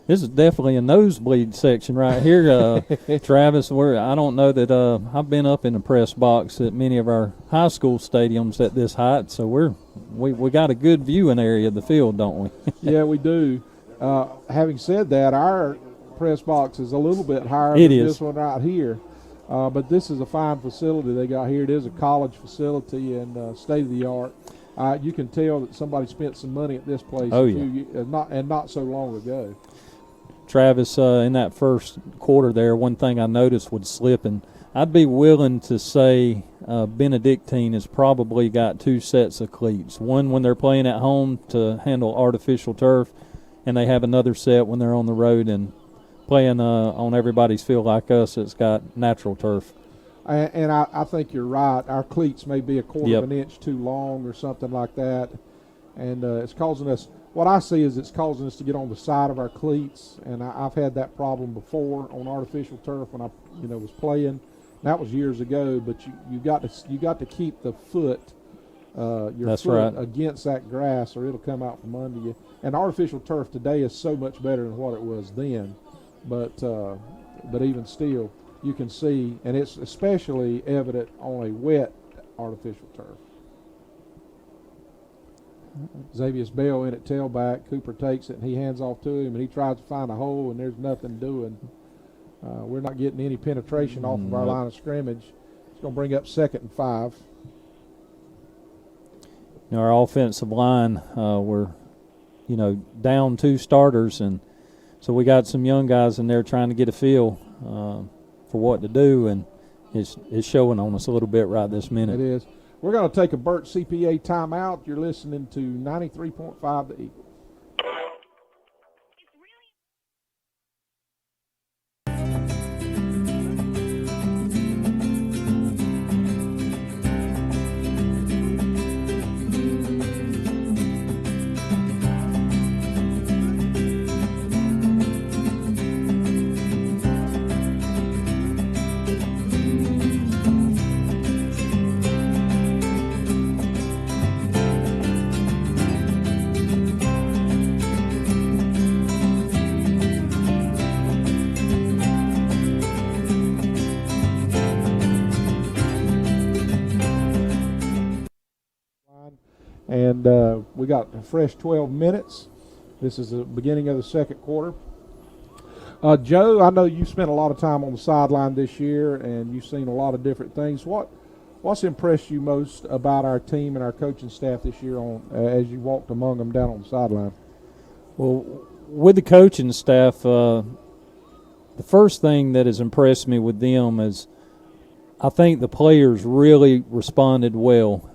This is definitely a nosebleed section right here, Travis. I don't know that I've been up in the press box at many of our high school stadiums at this height, so we got a good viewing area of the field, don't we? Yeah, we do. Having said that, our press box is a little bit higher It than is. this one right here. But this is a fine facility they got here. It is a college facility and state of the art. You can tell that somebody spent some money at this place not so long ago. Travis, in that first quarter there, one thing I noticed was slipping. I'd be willing to say Benedictine has probably got 2 sets of cleats. One when they're playing at home to handle artificial turf, and they have another set when they're on the road and playing on everybody's field like us that's got natural turf. And I think you're right. Our cleats may be a quarter of an inch too long or something like that. And it's causing us – what I see is it's causing us to get on the side of our cleats. And I've had that problem before on artificial turf when I was playing. That was years ago, but you got to keep the foot against that grass, or it'll come out from under you. And artificial turf today is so much better than what it was then, but even still, you can see, and it's especially evident on a wet artificial turf. Xavier Bell in at tailback. Cooper takes it and he hands off to him, and he tries to find a hole, and there's nothing doing. We're not getting any penetration off of our line of scrimmage. It's going to bring up 2nd and 5. Our offensive line, we're, down 2 starters, and so we got some young guys in there trying to get a feel for what to do, and it's showing on us a little bit right this minute. It is. We're going to take a Burt CPA timeout. You're listening to 93.5 The Eagle. And we got a fresh 12 minutes. This is the beginning of the second quarter. Joe, I know you spent a lot of time on the sideline this year, and you've seen a lot of different things. What's impressed you most about our team and our coaching staff this year as you walked among them down on the sideline? Well, with the coaching staff, the first thing that has impressed me with them is I think the players really responded well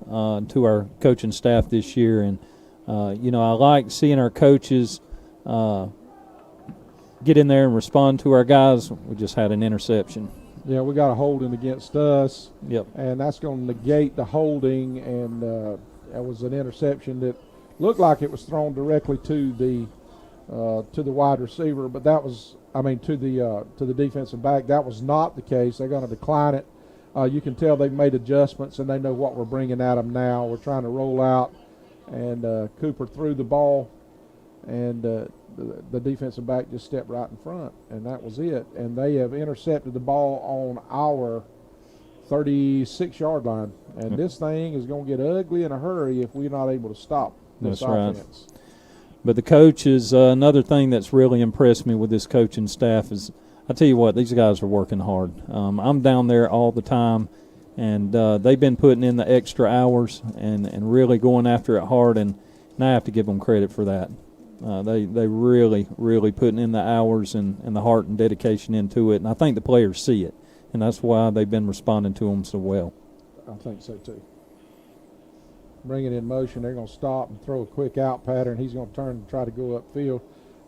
to our coaching staff this year. And, I like seeing our coaches get in there and respond to our guys. We just had an interception. Yeah, we got a holding against us. Yep. And that's going to negate the holding, and that was an interception that looked like it was thrown directly to the wide receiver, but that was, to the defensive back. That was not the case. They're going to decline it. You can tell they've made adjustments, and they know what we're bringing at them now. We're trying to roll out, and Cooper threw the ball, and the defensive back just stepped right in front, and that was it. And they have intercepted the ball on our 36-yard line. And this thing is going to get ugly in a hurry if we're not able to stop this offense. Right. But the coach is another thing that's really impressed me with this coaching staff is, I tell you what, these guys are working hard. I'm down there all the time, and they've been putting in the extra hours and really going after it hard, and I have to give them credit for that. They really, really putting in the hours and the heart and dedication into it, and I think the players see it, and that's why they've been responding to them so well. I think so too. Bring it in motion. They're going to stop and throw a quick out pattern. He's going to turn and try to go upfield.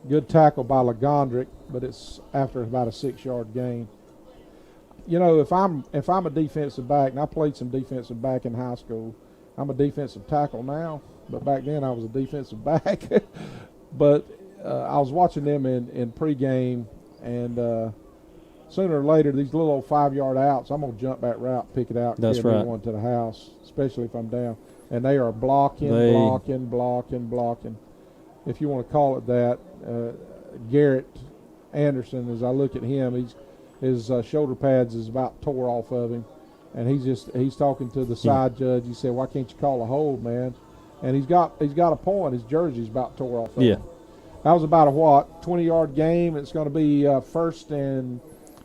Good tackle by Lagondrick, but it's after about a 6-yard gain. If I'm a defensive back, and I played some defensive back in high school, I'm a defensive tackle now, but back then I was a defensive back. But I was watching them in pregame, and sooner or later, these little old 5-yard outs, I'm going to jump that route, pick it out, and carry one to the house, especially if I'm down. And they are blocking. If you want to call it that. Garrett Anderson, as I look at him, his shoulder pads is about tore off of him, and he's talking to the side judge. He said, "Why can't you call a hold, man?" And he's got a point. His jersey's about tore off of him. That was about a 20-yard game. It's going to be 1st and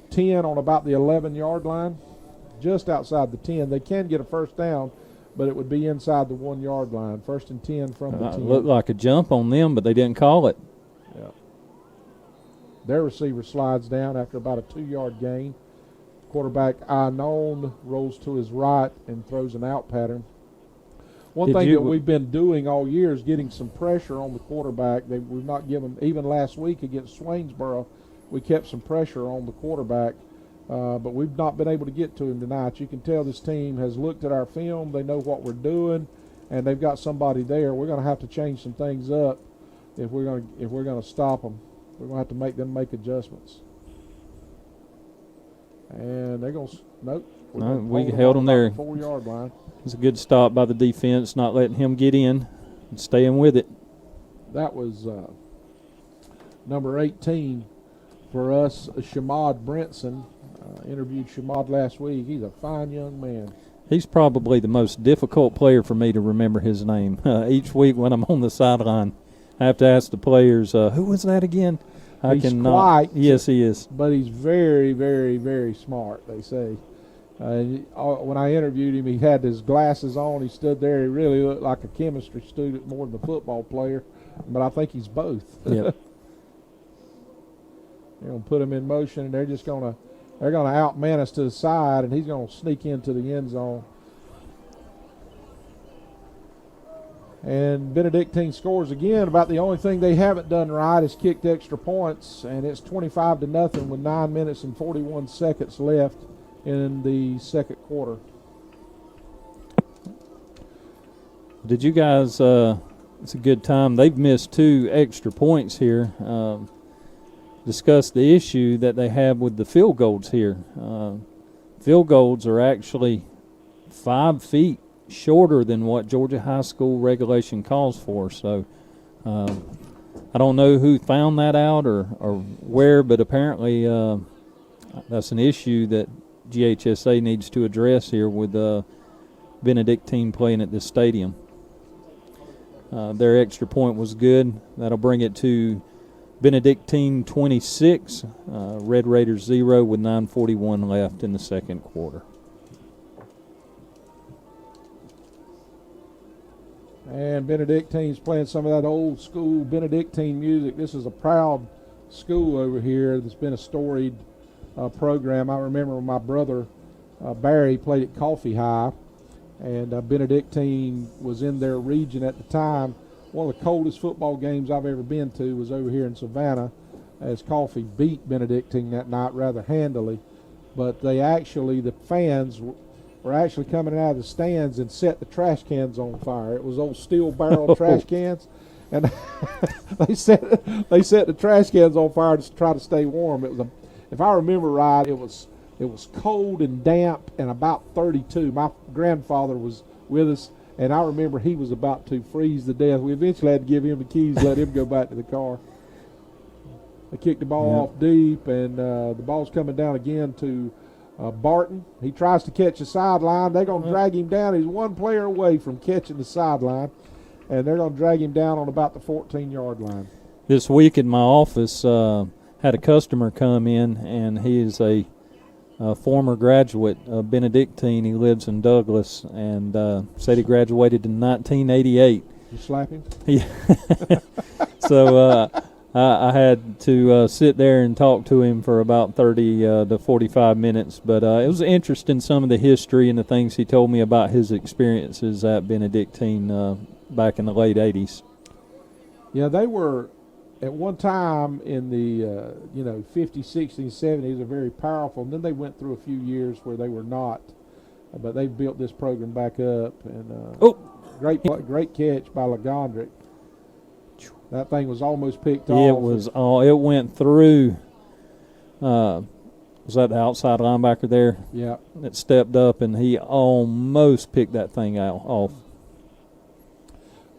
10 on about the 11-yard line, just outside the 10. They can get a first down, but it would be inside the 1-yard line. 1st and 10 from the 10. It looked like a jump on them, but they didn't call it. Yeah. Their receiver slides down after about a 2-yard gain. Quarterback unknown rolls to his right and throws an out pattern. One thing that we've been doing all year is getting some pressure on the quarterback. We've not given, even last week against Swainsboro, we kept some pressure on the quarterback, but we've not been able to get to him tonight. You can tell this team has looked at our film. They know what we're doing, and they've got somebody there. We're going to have to change some things up if we're going to stop them. We're going to have to make them make adjustments. And they're going to nope. No, we held them there. 4-yard line. It's a good stop by the defense, not letting him get in and staying with it. That was number 18 for us, Shamad Brentson. Interviewed Shamad last week. He's a fine young man. He's probably the most difficult player for me to remember his name. Each week when I'm on the sideline, I have to ask the players, who was that again? He's quiet. Yes, he is. But he's very, very, very smart, they say. When I interviewed him, he had his glasses on. He stood there. He really looked like a chemistry student more than a football player. But I think he's both. Yep. They're going to put him in motion, and they're going to outman us to the side, and he's going to sneak into the end zone. And Benedictine scores again. About the only thing they haven't done right is kicked extra points, and it's 25-0 with 9 minutes and 41 seconds left in the second quarter. Did you guys, it's a good time. They've missed 2 extra points here. Discuss the issue that they have with the field goals here. Field goals are actually 5 feet shorter than what Georgia high school regulation calls for. So I don't know who found that out or where, but apparently that's an issue that GHSA needs to address here with Benedictine playing at this stadium. Their extra point was good. That'll bring it to Benedictine 26, Red Raiders 0 with 9:41 left in the second quarter. And Benedictine's playing some of that old school Benedictine music. This is a proud school over here. It's been a storied program. I remember when my brother Barry played at Coffee High, and Benedictine was in their region at the time. One of the coldest football games I've ever been to was over here in Savannah, as Coffee beat Benedictine that night rather handily. But the fans were actually coming out of the stands and set the trash cans on fire. It was old steel barrel trash cans, and they set the trash cans on fire to try to stay warm. It was if I remember right, it was cold and damp and about 32. My grandfather was with us, and I remember he was about to freeze to death. We eventually had to give him the keys, let him go back to the car. They kicked the ball off deep, and the ball's coming down again to Barton. He tries to catch the sideline. They're going to drag him down. He's one player away from catching the sideline, and they're going to drag him down on about the 14-yard line. This week in my office, had a customer come in, and he is a former graduate of Benedictine. He lives in Douglas, and said he graduated in 1988. You slap him? Yeah. So I had to sit there and talk to him for about 30 to 45 minutes. But it was interesting, some of the history and the things he told me about his experiences at Benedictine back in the late 80s. Yeah, they were at one time in the 50s, 60s, 70s, are very powerful. And then they went through a few years where they were not. But they've built this program back up. And great catch by Lagondrick. That thing was almost picked off. It was it went through. Was that the outside linebacker there? Yeah. That stepped up, and he almost picked that thing off.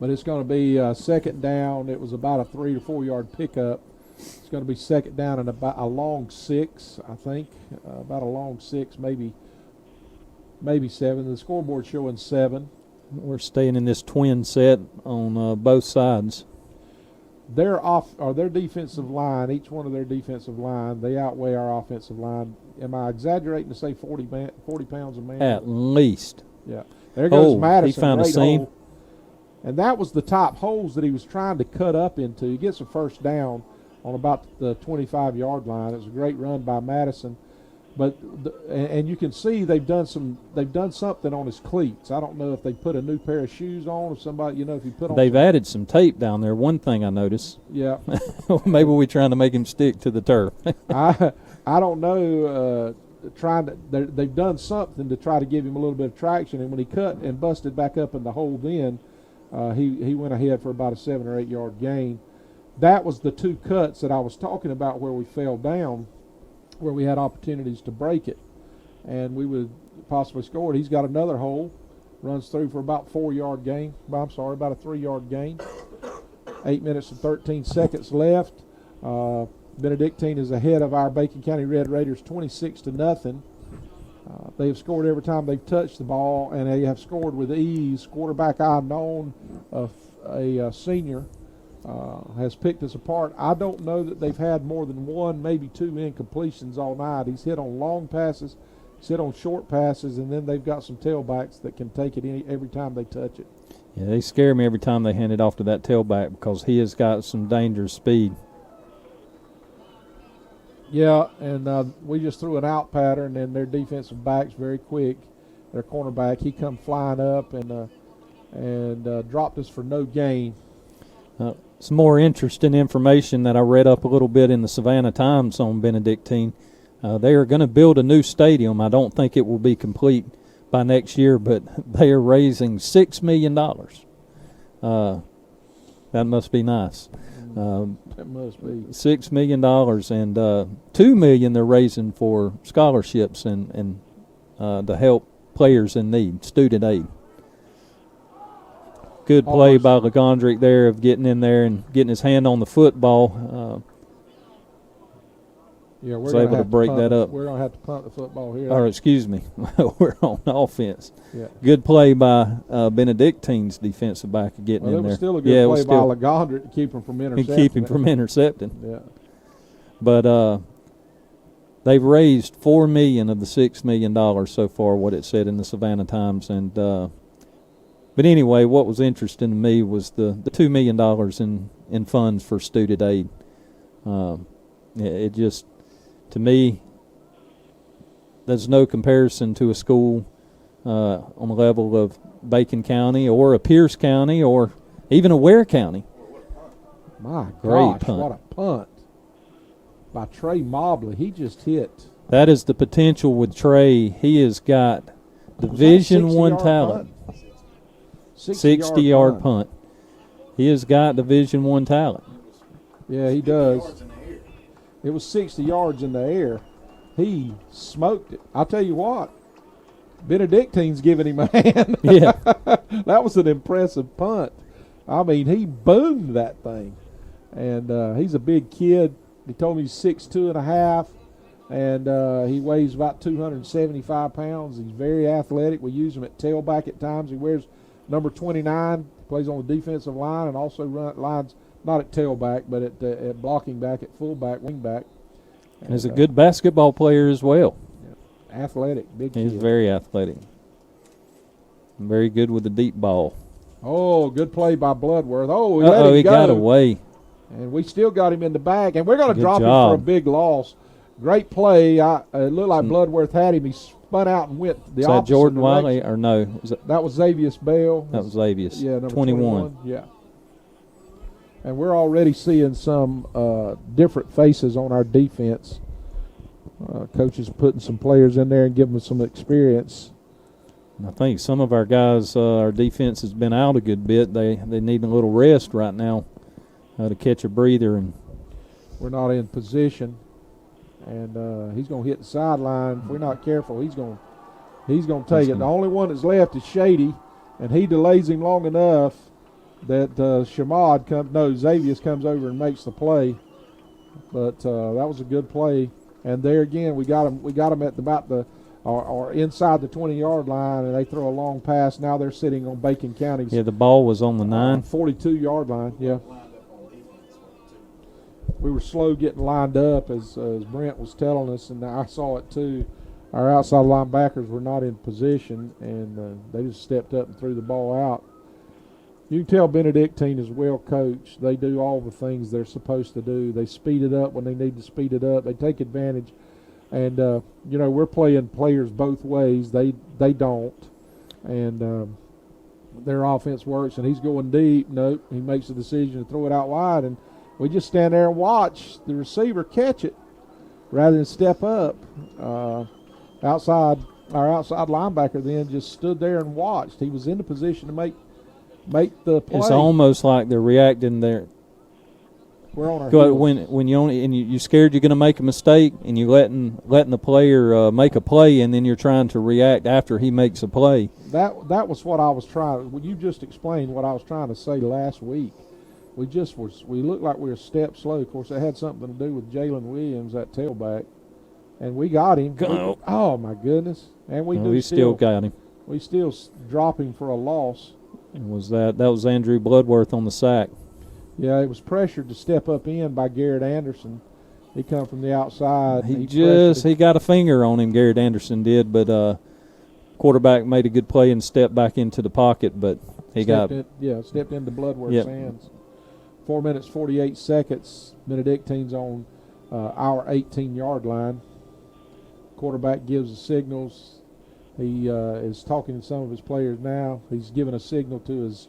But it's going to be second down. It was about a 3 to 4 yard pickup. It's going to be second down and about a long 6, I think. About a long 6, maybe 7. The scoreboard showing 7. We're staying in this twin set on both sides. their defensive line, each one of their defensive line, they outweigh our offensive line. Am I exaggerating to say 40 pounds a man? At least. Yeah. There goes Madison. He found a great seam. hole. And that was the top holes that he was trying to cut up into. He gets a first down on about the 25-yard line. It was a great run by Madison. But and you can see they've done something on his cleats. I don't know if they put a new pair of shoes on, or somebody, if you put on. They've added some tape down there. One thing I noticed. Yeah. Maybe we're trying to make him stick to the turf. I don't know. They've done something to try to give him a little bit of traction. And when he cut and busted back up in the hole, then he went ahead for about a 7 or 8 yard gain. That was the two cuts that I was talking about where we fell down, where we had opportunities to break it, and we would possibly score it. He's got another hole, runs through for about 4 yard gain. About a 3 yard gain. 8 minutes and 13 seconds left. Benedictine is ahead of our Bacon County Red Raiders 26-0. They have scored every time they've touched the ball, and they have scored with ease. Quarterback unknown, a senior, has picked us apart. I don't know that they've had more than one, maybe two incompletions all night. He's hit on long passes, he's hit on short passes, and then they've got some tailbacks that can take it every time they touch it. Yeah, they scare me every time they hand it off to that tailback because he has got some dangerous speed. Yeah, and we just threw an out pattern, and their defensive back's very quick. Their cornerback, he come flying up and dropped us for no gain. Some more interesting information that I read up a little bit in the Savannah Times on Benedictine. They are going to build a new stadium. I don't think it will be complete by next year, but they are raising $6 million. That must be nice. That must be $6 million, and $2 million they're raising for scholarships and to help players in need, student aid. Good play by Legondrick there of getting in there and getting his hand on the football. Yeah, was able to break that up. We're going to have to punt the football here. Or excuse me, we're on offense. Yeah. Good play by Benedictine's defensive back getting in there. It was still a good play by Legondrick to keep him from intercepting. Keep him from intercepting. Yeah. But they've raised $4 million of the $6 million so far, what it said in the Savannah Times, and. But anyway, what was interesting to me was the $2 million in funds for student aid. It just, to me, there's no comparison to a school on the level of Bacon County or a Pierce County or even a Ware County. My Great gosh, punt. what a punt by Trey Mobley. He just hit. That is the potential with Trey. He has got Division I talent. 60-yard punt. He has got Division I talent. Yeah, he does. It was 60 yards in the air. He smoked it. I'll tell you what, Benedictine's giving him a hand. Yeah. That was an impressive punt. I mean, he boomed that thing. And he's a big kid. He told me he's 6'2.5", and he weighs about 275 pounds. He's very athletic. We use him at tailback at times. He wears number 29, plays on the defensive line, and also lines not at tailback, but at blocking back, at fullback, wingback. And he's a good basketball player as well. Yeah. Athletic, big kid. He's very athletic. Very good with the deep ball. Oh, good play by Bloodworth. Oh, he got away. And we still got him in the bag, and we're going to drop job. him for a big loss. Great play. It looked like Bloodworth had him. He spun out and went the opposite that Jordan direction. Wiley or no? That was Xavius Bell. That was Xavius. Yeah, number 21. Yeah. And we're already seeing some different faces on our defense. Coaches putting some players in there and giving them some experience. I think some of our guys, our defense has been out a good bit. They need a little rest right now to catch a breather. And we're not in position. And he's going to hit the sideline. If we're not careful, he's going to take it. The only one that's left is Shady, and he delays him long enough that Xavius comes over and makes the play. But that was a good play. And there again, we got him at about or inside the 20-yard line, and they throw a long pass. Now they're sitting on Bacon County's. Yeah, the ball was on the 9. 42-yard line. Yeah. we were slow getting lined up, as Brent was telling us, and I saw it too. Our outside linebackers were not in position, and they just stepped up and threw the ball out. You can tell Benedictine is well coached. They do all the things they're supposed to do. They speed it up when they need to speed it up. They take advantage. And, we're playing players both ways. They don't. And their offense works, and he's going deep. Nope, he makes a decision to throw it out wide, and we just stand there and watch the receiver catch it rather than step up. Our outside linebacker then just stood there and watched. He was in the position to make the play. It's almost like they're reacting there. We're on our heels. When you're scared you're going to make a mistake, and you're letting the player make a play, and then you're trying to react after he makes a play. That was what I was trying. You just explained what I was trying to say last week. We looked like we were a step slow. Of course, that had something to do with Jalen Williams, that tailback, and we got him. Oh my goodness! And we still got him. We still drop him for a loss. And that was Andrew Bloodworth on the sack? Yeah, it was pressured to step up in by Garrett Anderson. He come from the outside. He got a finger on him, Garrett Anderson did, but quarterback made a good play and stepped back into the pocket, but stepped into Bloodworth's hands. 4 minutes, 48 seconds. Benedictine's on our 18-yard line. Quarterback gives the signals. He is talking to some of his players now. He's giving a signal to his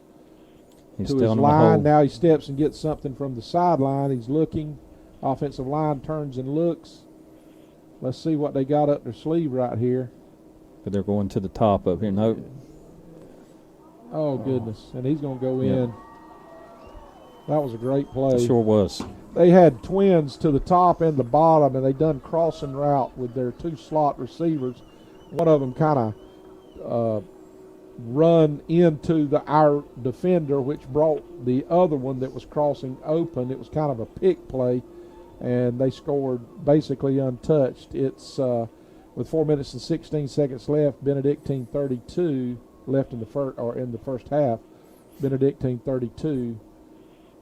line. Now he steps and gets something from the sideline. He's looking. Offensive line turns and looks. Let's see what they got up their sleeve right here. But they're going to the top up here. Nope. Oh, goodness. And he's going to go in. That was a great play. It sure was. They had twins to the top and the bottom, and they done crossing route with their two slot receivers. One of them kind of run into our defender, which brought the other one that was crossing open. It was kind of a pick play, and they scored basically untouched. It's with 4 minutes and 16 seconds left. Benedictine 32 left in the first half. Benedictine 32.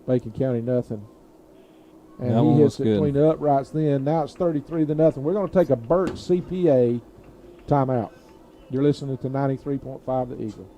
Bacon County nothing. And he hits it between the uprights then. Now it's 33-0. We're going to take a Burt CPA timeout. You're listening to 93.5 The Eagle.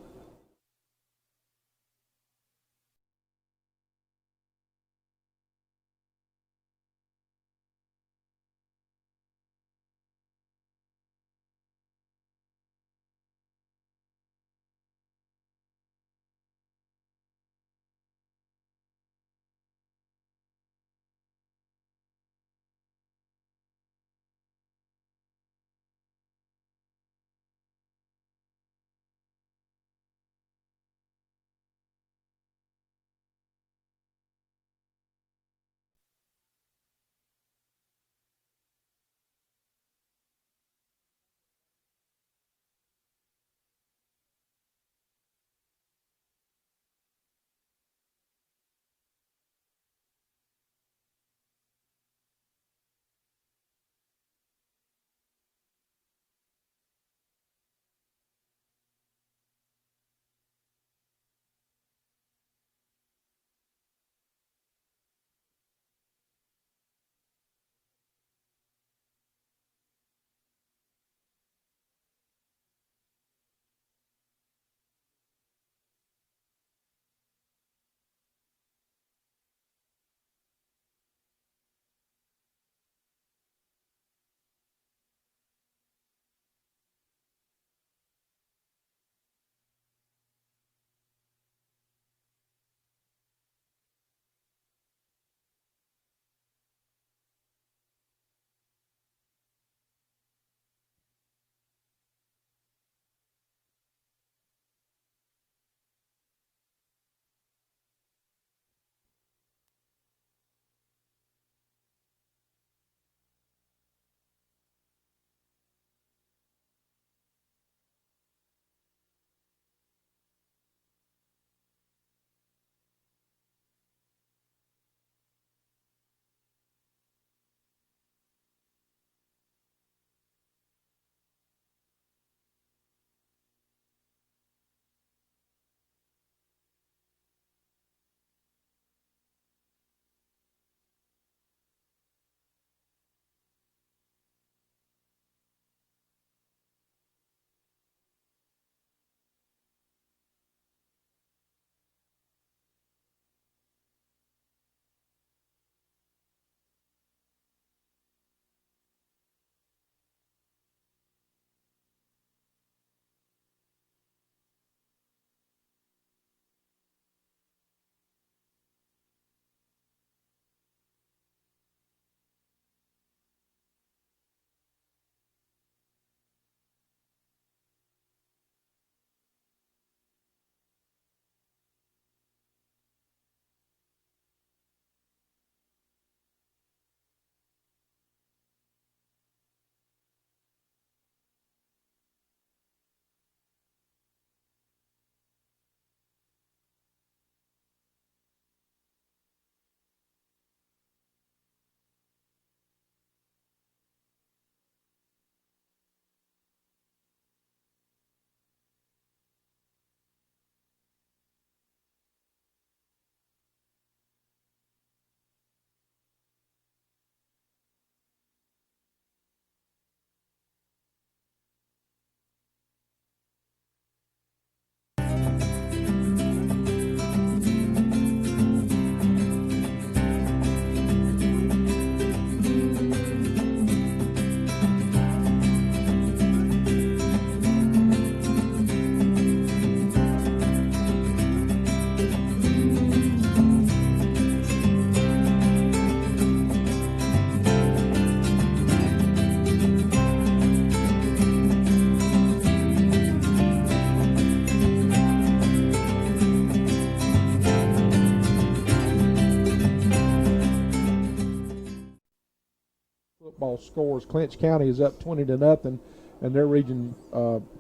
football scores. Clinch County is up 20-0 in their region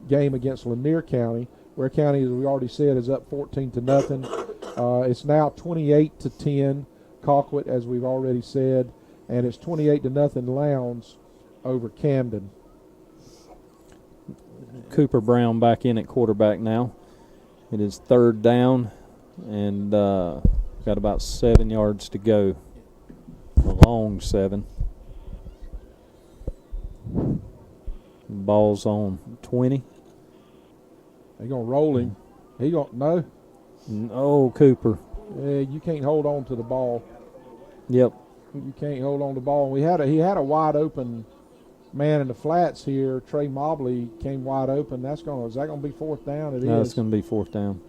game against Lanier County. Ware County, as we already said, is up 14-0. It's now 28-10. Colquitt, as we've already said, and it's 28-0 Lowndes over Camden. Cooper Brown back in at quarterback now. It is 3rd down, and got about 7 yards to go. A long 7. Ball's on 20. They're going to roll him. He going no. No, Cooper. You can't hold on to the ball. Yep. You can't hold on to the ball. He had a wide open man in the flats here. Trey Mobley came wide open. Is that going to be 4th down? It No, is. it's going to be 4th down.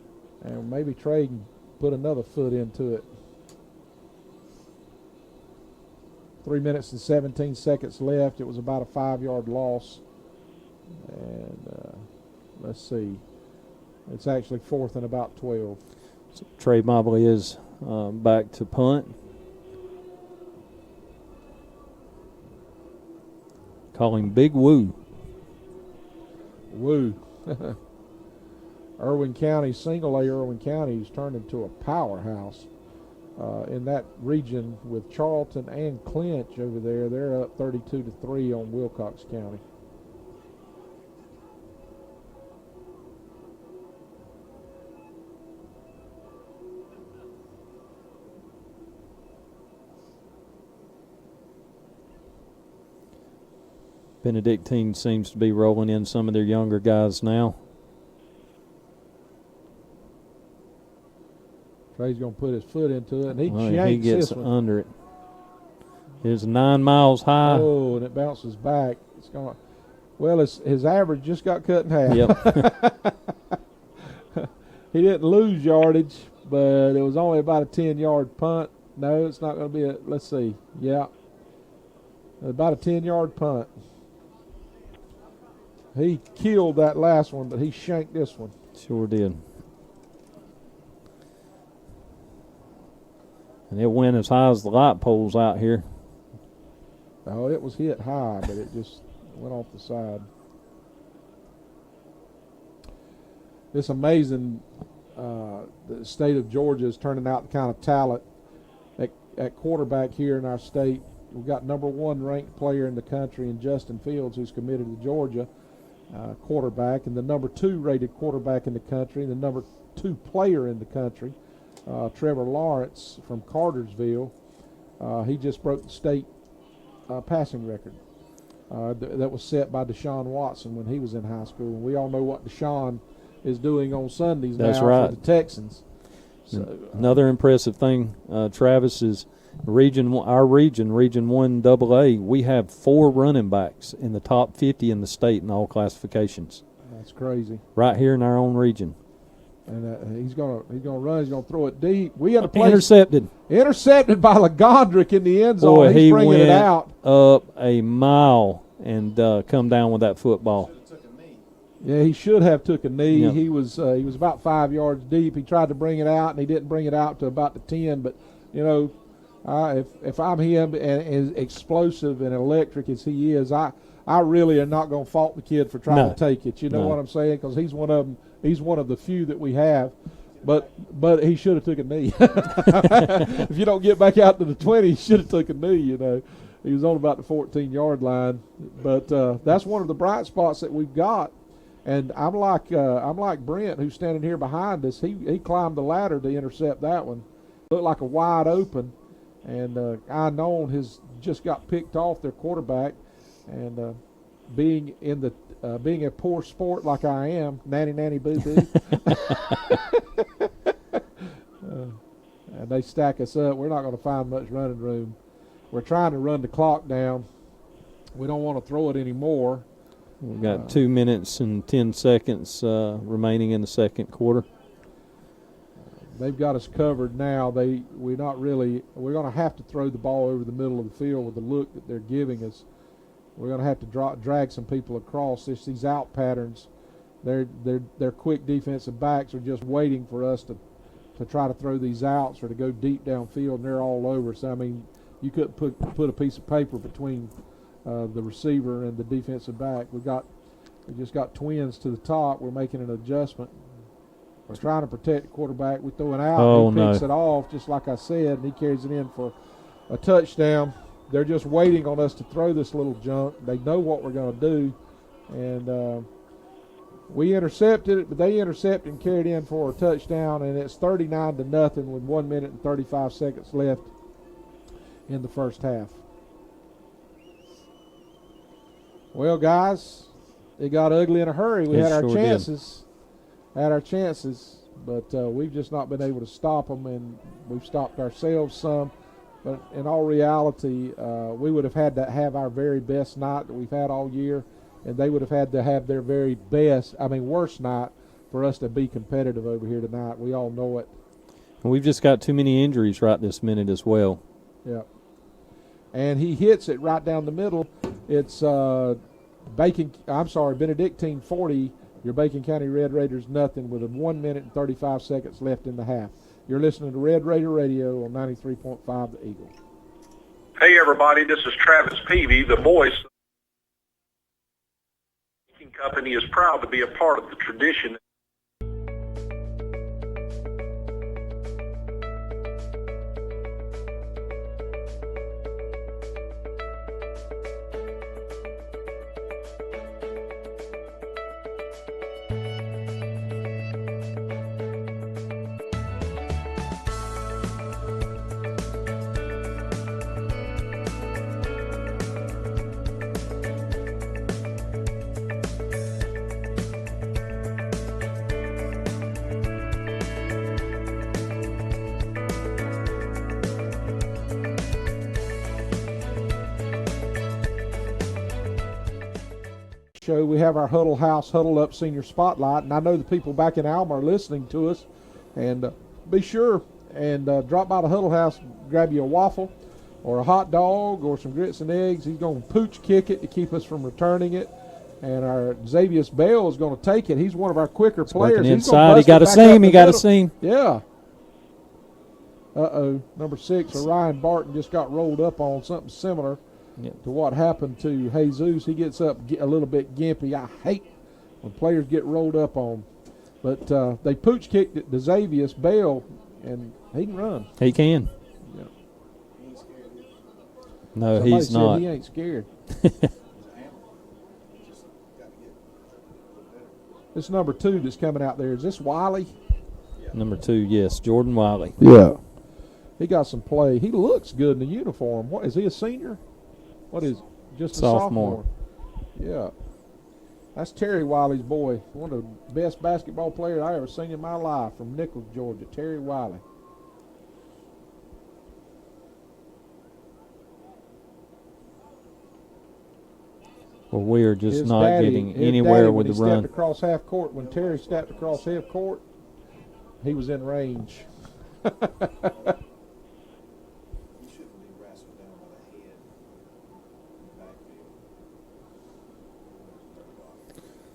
And maybe Trey can put another foot into it. 3 minutes and 17 seconds left. It was about a 5-yard loss. And let's see. It's actually 4th and about 12. So Trey Mobley is back to punt. Call him Big Woo. Woo. Irwin County, single A Irwin County has turned into a powerhouse in that region with Charlton and Clinch over there. They're up 32-3 on Wilcox County. Benedictine seems to be rolling in some of their younger guys now. Trey's going to put his foot into it, and he He gets this one. under it. It's 9 miles high. Oh, and it bounces back. It's going. Well, his average just got cut in half. Yep. He didn't lose yardage, but it was only about a 10-yard punt. No, it's not going to be a. Let's see. Yeah, about a 10-yard punt. He killed that last one, but he shanked this one. Sure did. And it went as high as the light poles out here. Oh, it was hit high, but it just went off the side. It's amazing the state of Georgia is turning out the kind of talent at quarterback here in our state. We've got #1 ranked player in the country in Justin Fields, who's committed to Georgia, quarterback, and the #2 rated quarterback in the country, and the #2 player in the country, Trevor Lawrence from Cartersville. He just broke the state passing record that was set by Deshaun Watson when he was in high school. And we all know what Deshaun is doing on Sundays That's now right. for the Texans. So, another impressive thing, Travis, is Region 1 AA. We have 4 running backs in the top 50 in the state in all classifications. that's crazy. Right here in our own region. And he's gonna run. He's gonna throw it deep. We had a play Intercepted by Legondrick in the end zone. Boy, He's he bringing went it out up a mile and come down with that football. Yeah, he should have took a knee. Yep. He was about 5 yards deep. He tried to bring it out, and he didn't bring it out to about the 10. But you know, if I'm him and as explosive and electric as he is, I really am not going to fault the kid for trying to take it. You know what I'm saying? Because he's one of them. He's one of the few that we have. But he should have took a knee. If you don't get back out to the 20, he should have took a knee. You know, he was on about the 14-yard line. But that's one of the bright spots that we've got. And I'm like Brent, who's standing here behind us. He climbed the ladder to intercept that one. Looked like a wide open, and Unknown has just got picked off their quarterback. And being a poor sport like I am, nanny boo boo, and they stack us up. We're not going to find much running room. We're trying to run the clock down. We don't want to throw it anymore. We've got 2 minutes and 10 seconds remaining in the second quarter. They've got us covered now. We're going to have to throw the ball over the middle of the field with the look that they're giving us. We're going to have to drag some people across. These out patterns. Their quick defensive backs are just waiting for us to try to throw these outs or to go deep downfield, and they're all over. So I mean, you couldn't put a piece of paper between the receiver and the defensive back. We just got twins to the top. We're making an adjustment. We're trying to protect the quarterback. We throw it out. Oh, he picks it off, just like I said, and he carries it in for a touchdown. They're just waiting on us to throw this little junk. They know what we're going to do, and we intercepted it, but they intercepted and carried in for a touchdown, and it's 39-0 with 1 minute and 35 seconds left in the first half. Well, guys, it got ugly in a hurry. We had our chances. But we've just not been able to stop them, and we've stopped ourselves some. But in all reality, we would have had to have our very best night that we've had all year, and they would have had to have their very worst night for us to be competitive over here tonight. We all know it. And we've just got too many injuries right this minute as well. Yeah. And he hits it right down the middle. It's Benedictine 40, your Bacon County Red Raiders nothing, with 1 minute and 35 seconds left in the half. You're listening to Red Raider Radio on 93.5 The Eagle. Hey, everybody, this is Travis Peavy, the voice. The company is proud to be a part of the tradition. We have our Huddle House, Huddle Up Senior Spotlight, and I know the people back in Alma are listening to us. And be sure and drop by the Huddle House, grab you a waffle or a hot dog or some grits and eggs. He's going to pooch kick it to keep us from returning it. And our Xavier Bell is going to take it. He's one of our quicker players. He's inside. He got a seam. He got a seam. Yeah. Number 6, Orion Barton just got rolled up on something similar. Yep. To what happened to Jesus. He gets up a little bit gimpy. I hate when players get rolled up on. But they pooch kicked it to Xavier Bell, and he can run. He can. Yeah. No, Somebody he's not. He ain't scared. This number 2 that's coming out there, is this Wiley? Number 2, yes, Jordan Wiley. Yeah. He got some play. He looks good in the uniform. What is he, a senior? What is just a sophomore? Yeah. That's Terry Wiley's boy. One of the best basketball players I ever seen in my life from Nichols, Georgia. Terry Wiley. Well, we are just not getting anywhere with the run. Stepped across half court. When Terry stepped across half court, he was in range.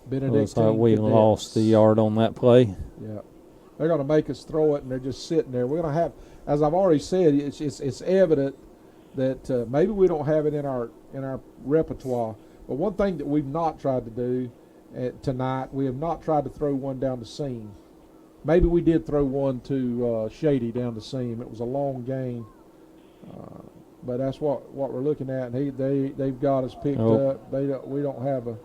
Looks like we lost the yard on that play. Yeah. They're going to make us throw it, and they're just sitting there. We're going to have, as I've already said, it's evident that maybe we don't have it in our repertoire. But one thing that we've not tried to do tonight, we have not tried to throw one down the seam. Maybe we did throw one to Shady down the seam. It was a long game. But that's what we're looking at, and they've got us picked up. We don't have a.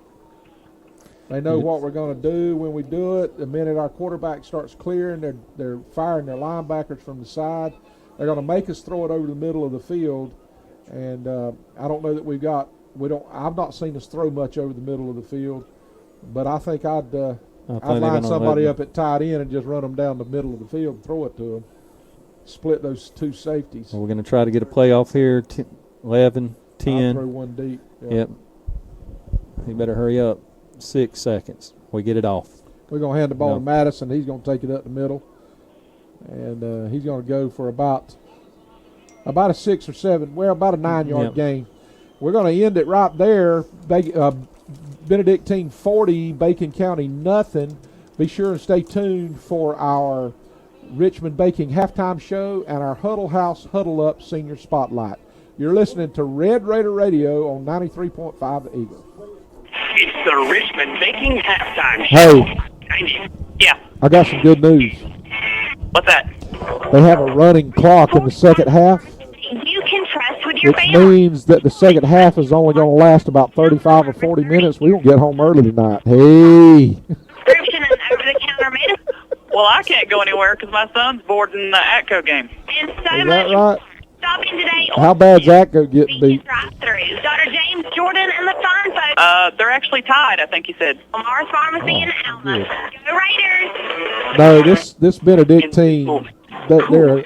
They know what we're going to do when we do it. The minute our quarterback starts clearing, they're firing their linebackers from the side. They're going to make us throw it over the middle of the field, and I don't know that I've not seen us throw much over the middle of the field, but I think I'd line somebody up at tight end and just run them down the middle of the field and throw it to them. Split those two safeties. Well, we're going to try to get a play off here. 11, 10. I'll throw one deep. Yep. You better hurry up. 6 seconds. We get it off. We're going to hand the ball to Madison. He's going to take it up the middle. And he's going to go for about a 6 or 7, about a 9-yard gain. We're going to end it right there. Benedictine 40, Bacon County nothing. Be sure and stay tuned for our Richmond Baking halftime show and our Huddle House Huddle Up Senior Spotlight. You're listening to Red Raider Radio on 93.5 The Eagle. It's the Richmond Baking Halftime Hey. Yeah. I got some good news. What's that? They have a running clock in the second half, You can trust with your which family. means that the second half is only going to last about 35 or 40 minutes. We don't get home early tonight. Hey. Prescription and over-the-counter medicine. Well, I can't go anywhere because my son's boarding the ATCO game. And so Is much. that right? Stop in today. How bad's Atco getting beat? Drive-through. Dr. James Jordan and the fine folks. They're actually tied, I think he said. From Mars Pharmacy in Alma. good. Go Raiders. No, this Benedictine, they're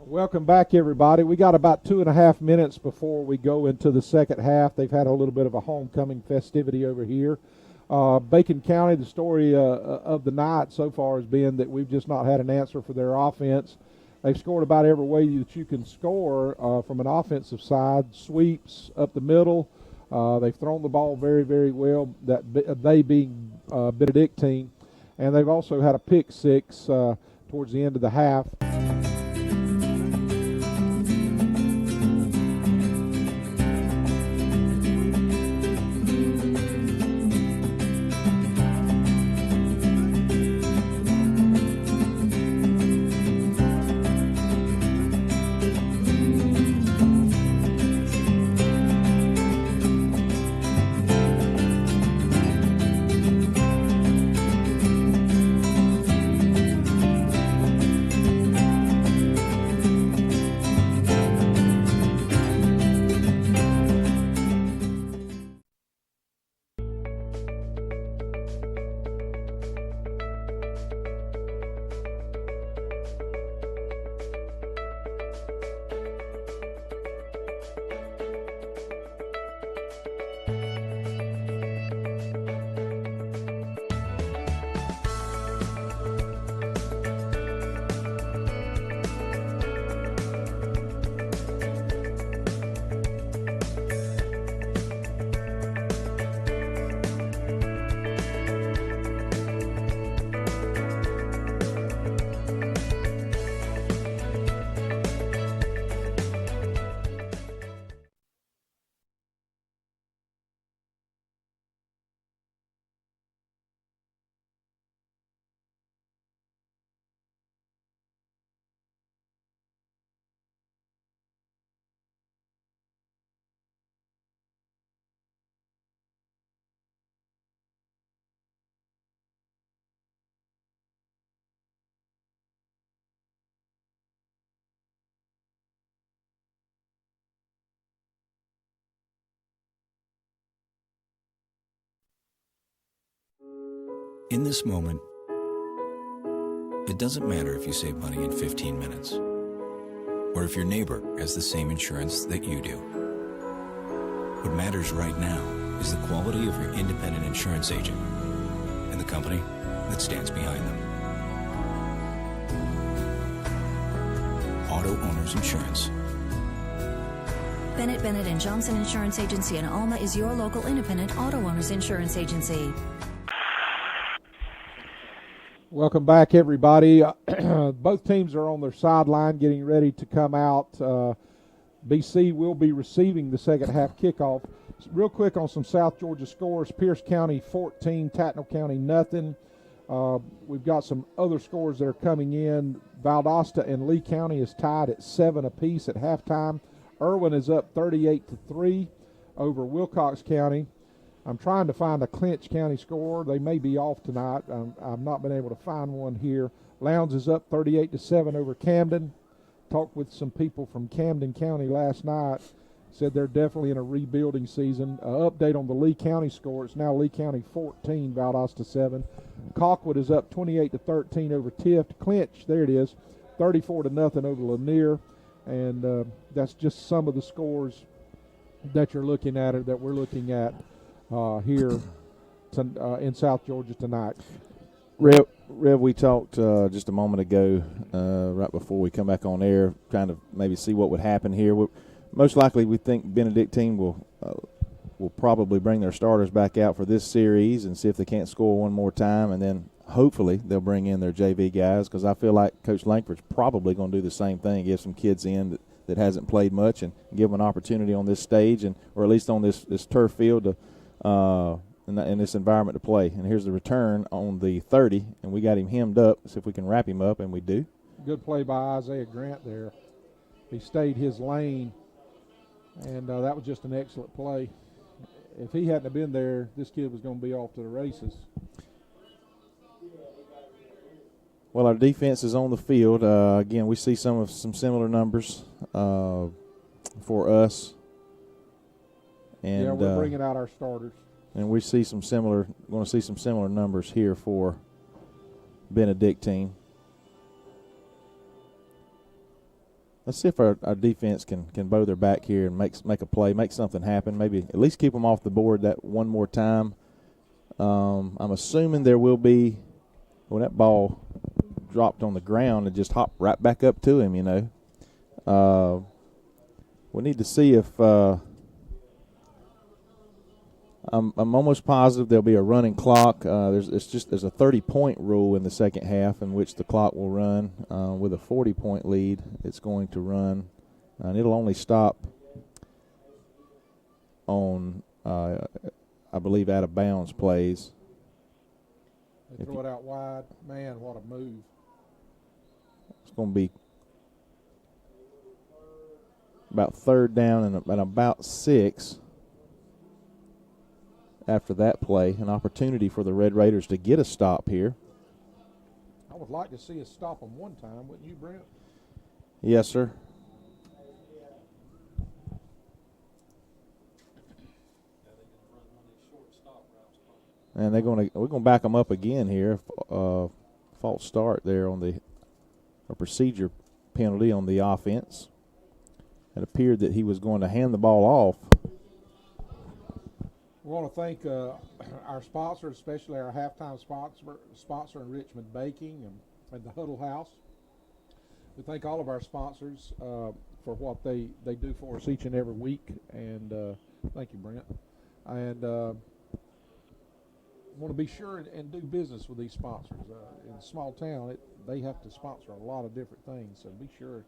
Welcome back, everybody. We got about 2.5 minutes before we go into the second half. They've had a little bit of a homecoming festivity over here. Bacon County, the story of the night so far has been that we've just not had an answer for their offense. They've scored about every way that you can score from an offensive side, sweeps up the middle. They've thrown the ball very, very well, they being Benedictine. And they've also had a pick six towards the end of the half. In this moment, it doesn't matter if you save money in 15 minutes or if your neighbor has the same insurance that you do. What matters right now is the quality of your independent insurance agent and the company that stands behind them. Auto Owners Insurance. Bennett & Johnson Insurance Agency in Alma is your local independent auto owners insurance agency. Welcome back, everybody. Both teams are on their sideline getting ready to come out. BC will be receiving the second half kickoff. Real quick on some South Georgia scores. Pierce County 14, Tattnall County nothing. We've got some other scores that are coming in. Valdosta and Lee County is tied at 7 apiece at halftime. Irwin is up 38-3 over Wilcox County. I'm trying to find a Clinch County score. They may be off tonight. I've not been able to find one here. Lowndes is up 38-7 over Camden. Talked with some people from Camden County last night. Said they're definitely in a rebuilding season. Update on the Lee County score. It's now Lee County 14, Valdosta 7. Colquitt is up 28-13 over Tift. Clinch, there it is, 34-0 over Lanier. And that's just some of the scores that you're looking at, or that we're looking at here in South Georgia tonight. Rev, we talked just a moment ago, right before we come back on air, trying to maybe see what would happen here. Most likely, we think Benedictine will probably bring their starters back out for this series and see if they can't score one more time, and then hopefully they'll bring in their JV guys, because I feel like Coach Langford's probably going to do the same thing, get some kids in that hasn't played much and give them an opportunity on this stage, or at least on this turf field to in this environment to play. And here's the return on the 30, and we got him hemmed up. See if we can wrap him up, and we do. Good play by Isaiah Grant there. He stayed his lane, and that was just an excellent play. If he hadn't have been there, this kid was going to be off to the races. Well, our defense is on the field. Again, we see some similar numbers for us. And, yeah, we're bringing out our starters. And we see some similar, going to see some similar numbers here for Benedictine. Let's see if our defense can bow their back here and make a play, make something happen, maybe at least keep them off the board that one more time. I'm assuming there will be, when that ball dropped on the ground, and just hopped right back up to him, we need to see if I'm almost positive there'll be a running clock. There's a 30-point rule in the second half in which the clock will run. With a 40-point lead, it's going to run, and it'll only stop on, I believe, out of bounds plays. They throw it out wide. Man, what a move. It's going to be about third down and about 6. After that play, an opportunity for the Red Raiders to get a stop here. I would like to see us stop them one time, wouldn't you, Brent? Yes, sir. And we're going to back them up again here. False start there on a procedure penalty on the offense. It appeared that he was going to hand the ball off. We want to thank our sponsors, especially our halftime sponsor in Richmond Baking and the Huddle House. We thank all of our sponsors for what they do for us each and every week. And thank you, Brent. And want to be sure and do business with these sponsors. In a small town, they have to sponsor a lot of different things. So be sure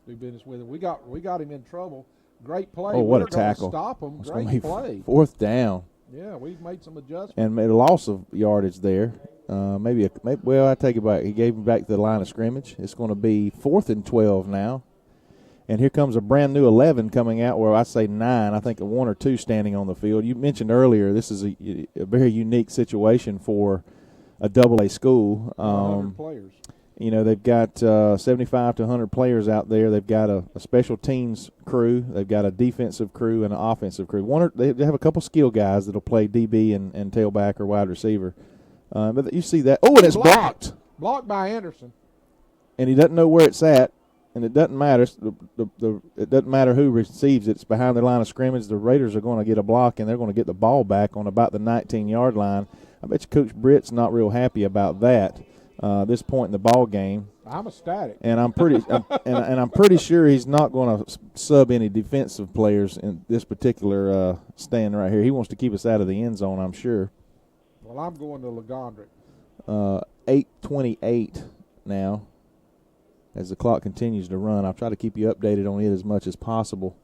to do business with them. We got him in trouble. Great play. Oh, what We're a tackle. Stop him. It's Great play. Fourth down. Yeah, we've made some adjustments. And made a loss of yardage there. Well, I take it back. He gave him back to the line of scrimmage. It's going to be 4th and 12 now. And here comes a brand new 11 coming out, where I say 9. I think 1 or 2 standing on the field. You mentioned earlier this is a very unique situation for a AA school. 100 players. They've got 75 to 100 players out there. They've got a special teams crew. They've got a defensive crew and an offensive crew. They have a couple skill guys that'll play DB and tailback or wide receiver. But you see that. Oh, and it's blocked. Blocked by Anderson. And he doesn't know where it's at, and it doesn't matter. It doesn't matter who receives it. It's behind the line of scrimmage. The Raiders are going to get a block, and they're going to get the ball back on about the 19-yard line. I bet you Coach Britt's not real happy about that. This point in the ball game, I'm ecstatic, and I'm pretty sure he's not going to sub any defensive players in this particular stand right here. He wants to keep us out of the end zone, I'm sure. Well, I'm going to Legondrick. 8:28 now, as the clock continues to run. I'll try to keep you updated on it as much as possible.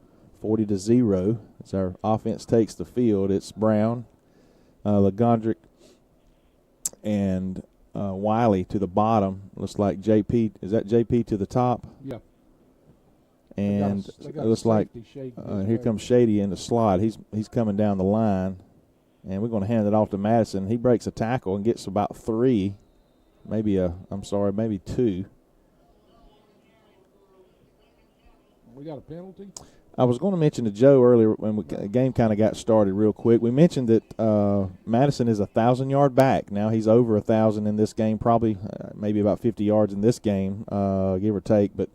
40-0 as our offense takes the field. It's Brown, Legondrick, and Wiley to the bottom. Looks like JP. Is that JP to the top? Yeah. And it looks like here comes Shady in the slot. He's coming down the line, and we're going to hand it off to Madison. He breaks a tackle and gets about 3, maybe 2. We got a penalty. I was going to mention to Joe earlier when the game kind of got started real quick. We mentioned that Madison is a 1,000-yard back. Now he's over 1,000 in this game, probably maybe about 50 yards in this game, give or take. But,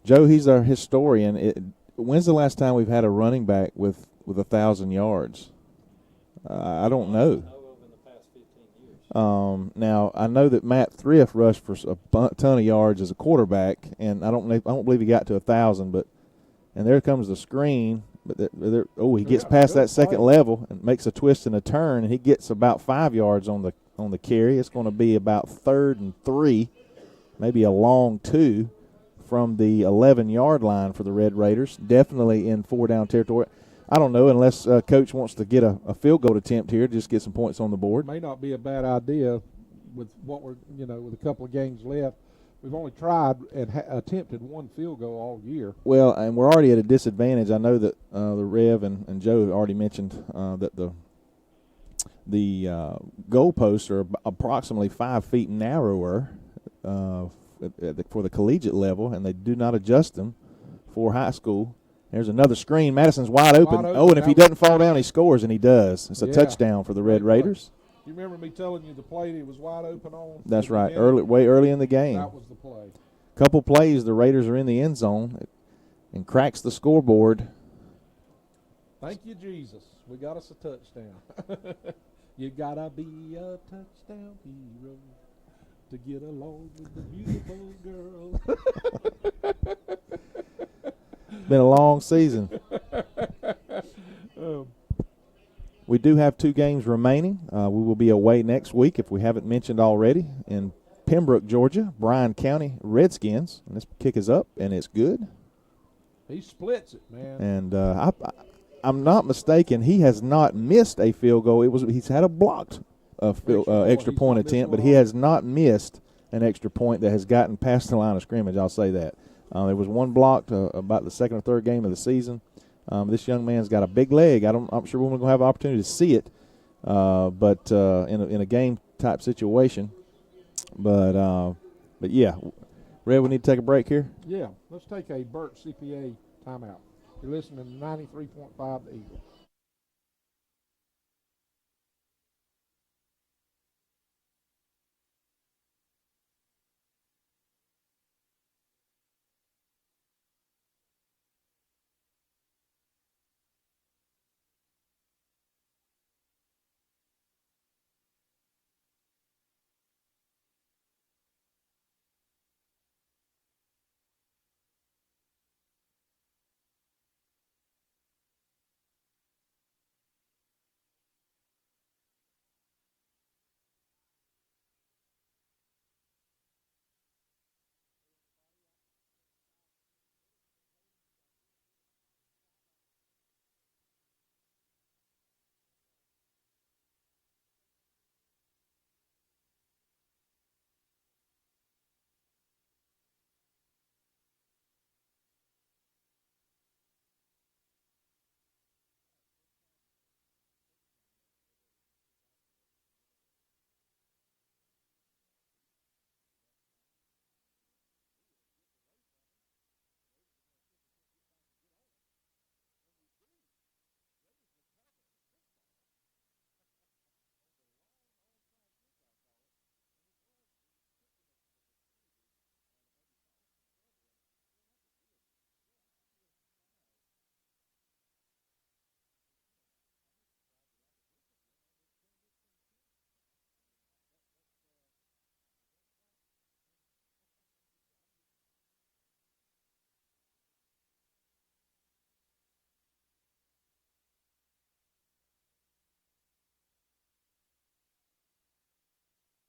Joe, he's our historian. When's the last time we've had a running back with 1,000 yards? I don't know. Now, I know that Matt Thrift rushed for a ton of yards as a quarterback, and I don't believe he got to 1,000, but – and there comes the screen. But he gets past that second level and makes a twist and a turn, and he gets about 5 yards on the carry. It's going to be about 3rd and 3, maybe a long 2 from the 11-yard line for the Red Raiders. Definitely in 4-down territory. I don't know, unless Coach wants to get a field goal attempt here, just get some points on the board. May not be a bad idea with what we're with a couple of games left. We've only tried and attempted 1 field goal all year. Well, and we're already at a disadvantage. I know that the Rev and Joe already mentioned that the goalposts are approximately 5 feet narrower for the collegiate level, and they do not adjust them for high school. There's another screen. Madison's wide open. Oh, and if he doesn't fall down, he scores, and he does. It's a touchdown for the Red Raiders. You remember me telling you the play that he was wide open on? That's right. Way early in the game. That was the play. couple plays, the Raiders are in the end zone and cracks the scoreboard. Thank you, Jesus. We got us a touchdown. You gotta be a touchdown hero to get along with the beautiful girl. It's been a long season. We do have 2 games remaining. We will be away next week, if we haven't mentioned already, in Pembroke, Georgia, Bryan County Redskins. And this kick is up, and it's good. He splits it, man. And I'm not mistaken, he has not missed a field goal. He's had a blocked extra point attempt, but he has not missed an extra point that has gotten past the line of scrimmage. I'll say that. There was one blocked about the second or third game of the season. This young man's got a big leg. I'm sure we're going to have an opportunity to see it, but in a game type situation. But yeah, Red, we need to take a break here. Yeah, let's take a Burt CPA timeout. You're listening to 93.5 The Eagle.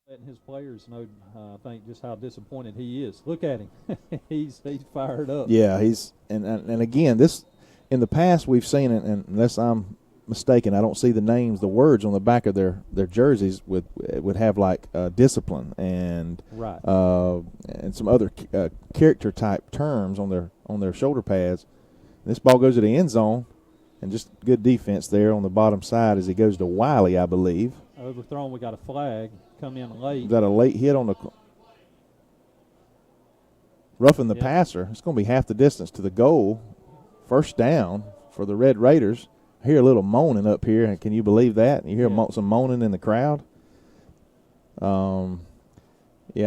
Letting his players know, I think, just how disappointed he is. Look at him; he's fired up. Yeah, he's and again, this in the past we've seen it, and unless I'm mistaken, I don't see the names, the words on the back of their jerseys would have like discipline and right, and some other character type terms on their shoulder pads. This ball goes to the end zone, and just good defense there on the bottom side as he goes to Wiley, I believe. Overthrown. We got a flag. Come in late. Got a late hit on the roughing the passer. It's going to be half the distance to the goal. First down for the Red Raiders. I hear a little moaning up here, and can you believe that? You hear some moaning in the crowd. Yeah,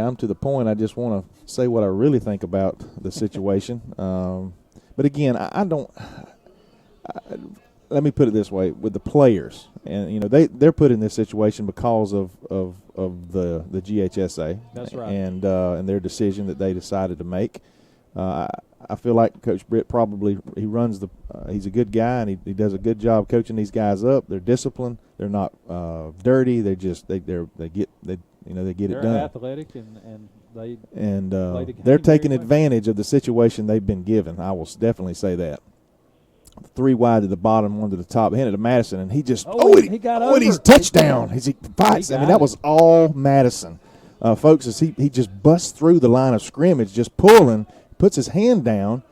I'm to the point. I just want to say what I really think about the situation. But again, I don't. Let me put it this way: with the players, and they're put in this situation because of the GHSA. That's right. And their decision that they decided to make. I feel like Coach Britt probably runs he's a good guy, and he does a good job coaching these guys up. They're disciplined. They're not dirty. They just they get it done. They're athletic and they they're taking advantage of the situation they've been given. I will definitely say that. 3 wide to the bottom, 1 to the top. Handed to Madison, and he just he got over. And he's touchdown. He fights. I mean, that was all Madison, folks. As he just busts through the line of scrimmage, just pulling, puts his hand down,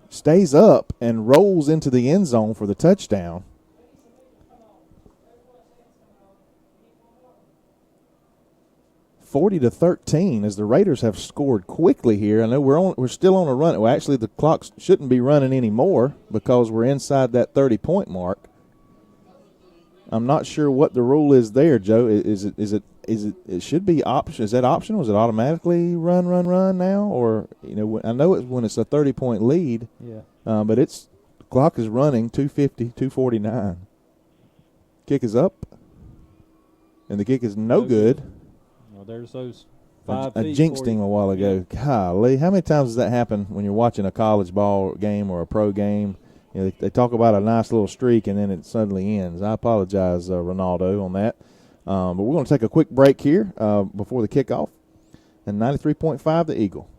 stays up, and rolls into the end zone for the touchdown. (40-13) as the Raiders have scored quickly here. I know we're still on a run. Well, actually, the clock shouldn't be running anymore because we're inside that 30-point mark. I'm not sure what the rule is there, Joe. Is it it should be option? Is that optional? Is it automatically run now? Or, I know it's when it's a 30-point lead. Yeah. But the clock is running 2:50, 2:49. Kick is up, and the kick is no good. Well, there's those 5 I feet. jinxed him a while ago. Yeah. Golly, how many times does that happen when you're watching a college ball game or a pro game? They talk about a nice little streak, and then it suddenly ends. I apologize, Ronaldo, on that. But we're going to take a quick break here before the kickoff. And 93.5, the Eagle.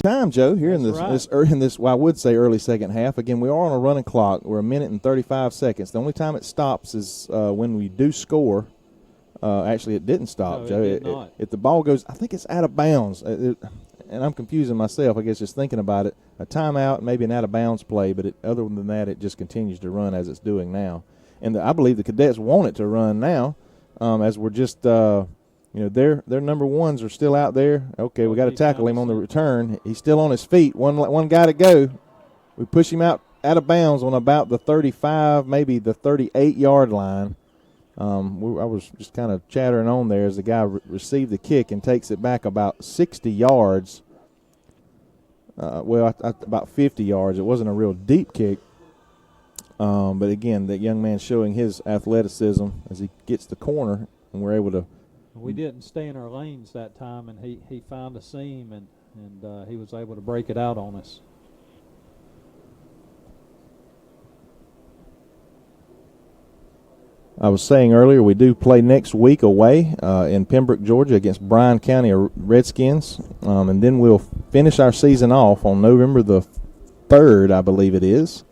Time, Joe, here in this, well, I would say early second half. Again, we are on a running clock. We're 1 minute and 35 seconds. The only time it stops is when we do score. Actually, it didn't stop, No, Joe. it did not. If the ball goes, I think it's out of bounds. And I'm confusing myself, I guess, just thinking about it. A timeout, maybe an out-of-bounds play, but other than that, it just continues to run as it's doing now. And I believe the Cadets want it to run now, as we're just their number ones are still out there. Okay, we got to tackle him on the return. He's still on his feet. One guy to go. We push him out of bounds on about the 35, maybe the 38-yard line. I was just kind of chattering on there as the guy received the kick and takes it back about 60 yards. About 50 yards. It wasn't a real deep kick. But, again, that young man showing his athleticism as he gets the corner, and we're able to. We didn't stay in our lanes that time, and he found a seam, and he was able to break it out on us. I was saying earlier we do play next week away in Pembroke, Georgia against Bryan County Redskins, and then we'll finish our season off on November the 3rd, I believe it is,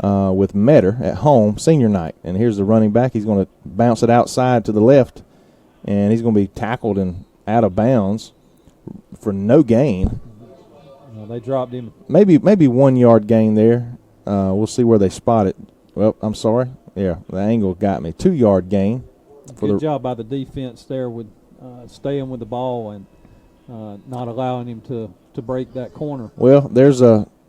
with Metter at home, senior night. And here's the running back. He's going to bounce it outside to the left, and he's going to be tackled and out of bounds for no gain. They dropped him. Maybe 1 yard gain there. We'll see where they spot it. Well, I'm sorry. Yeah, the angle got me. 2 yard gain. Good job by the defense there with staying with the ball and not allowing him to break that corner. Well, there's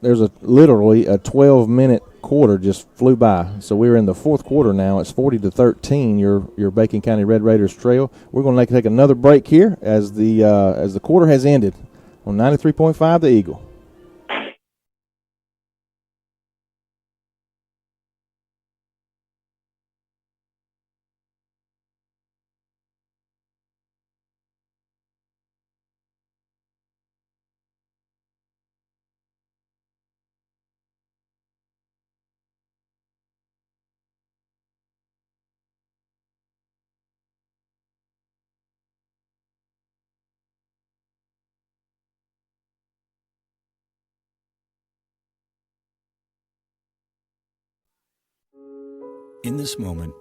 literally a 12-minute quarter just flew by. So we're in the fourth quarter now. It's 40-13. Your Bacon County Red Raiders trail. We're going to take another break here as the quarter has ended on 93.5 the Eagle. In this moment,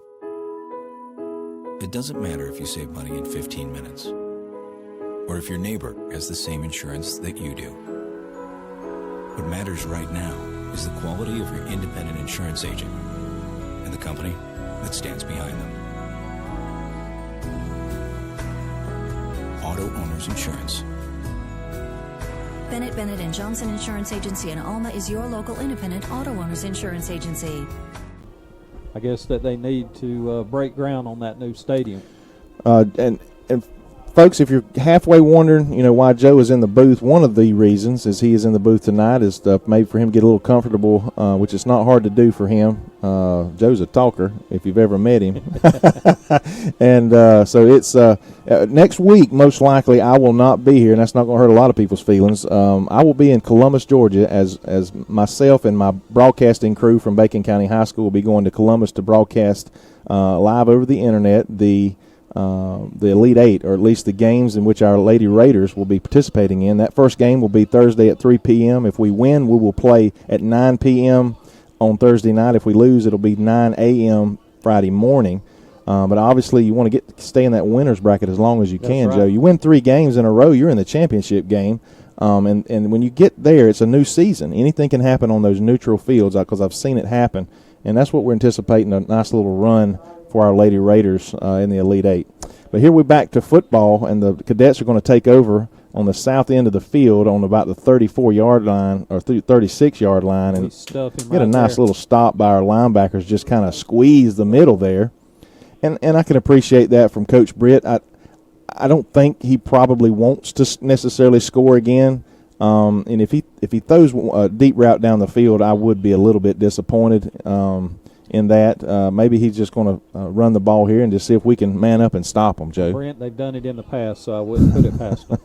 it doesn't matter if you save money in 15 minutes or if your neighbor has the same insurance that you do. What matters right now is the quality of your independent insurance agent and the company that stands behind them. Auto Owners Insurance. Bennett Johnson Insurance Agency in Alma is your local independent auto owners insurance agency. I guess that they need to break ground on that new stadium. And folks, if you're halfway wondering, why Joe is in the booth, one of the reasons is he is in the booth tonight is maybe for him to get a little comfortable, which is not hard to do for him. Joe's a talker, if you've ever met him. And so it's next week, most likely, I will not be here, and that's not going to hurt a lot of people's feelings. I will be in Columbus, Georgia, as myself and my broadcasting crew from Bacon County High School will be going to Columbus to broadcast live over the internet the the Elite Eight, or at least the games in which our Lady Raiders will be participating in. That first game will be Thursday at 3 p.m. If we win, we will play at 9 p.m. on Thursday night. If we lose, it'll be 9 a.m. Friday morning. But obviously, you want to stay in that winner's bracket as long as you can, Joe. You win 3 games in a row, you're in the championship game. And when you get there, it's a new season. Anything can happen on those neutral fields because I've seen it happen. And that's what we're anticipating, a nice little run for our Lady Raiders in the Elite Eight. But here we're back to football, and the Cadets are going to take over on the south end of the field on about the 34-yard line or 36-yard line. And get a nice little stop by our linebackers, just kind of squeeze the middle there. And I can appreciate that from Coach Britt. I don't think he probably wants to necessarily score again. And if he throws a deep route down the field, I would be a little bit disappointed in that. Maybe he's just going to run the ball here and just see if we can man up and stop him, Joe. Brent, they've done it in the past, so I wouldn't put it past him.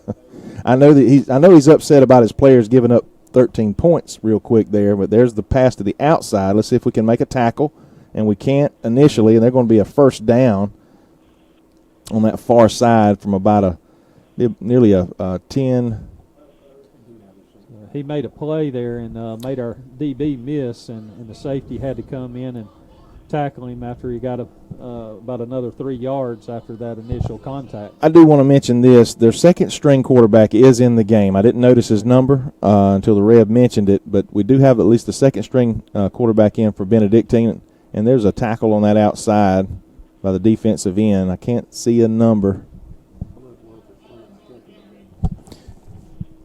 I know he's upset about his players giving up 13 points real quick there, but there's the pass to the outside. Let's see if we can make a tackle. And we can't initially, and they're going to be a first down on that far side from about nearly a 10. He made a play there and made our DB miss, and the safety had to come in and tackle him after he got about another 3 yards after that initial contact. I do want to mention this. Their second-string quarterback is in the game. I didn't notice his number until the Rev mentioned it, but we do have at least the second-string quarterback in for Benedictine. And there's a tackle on that outside by the defensive end. I can't see a number.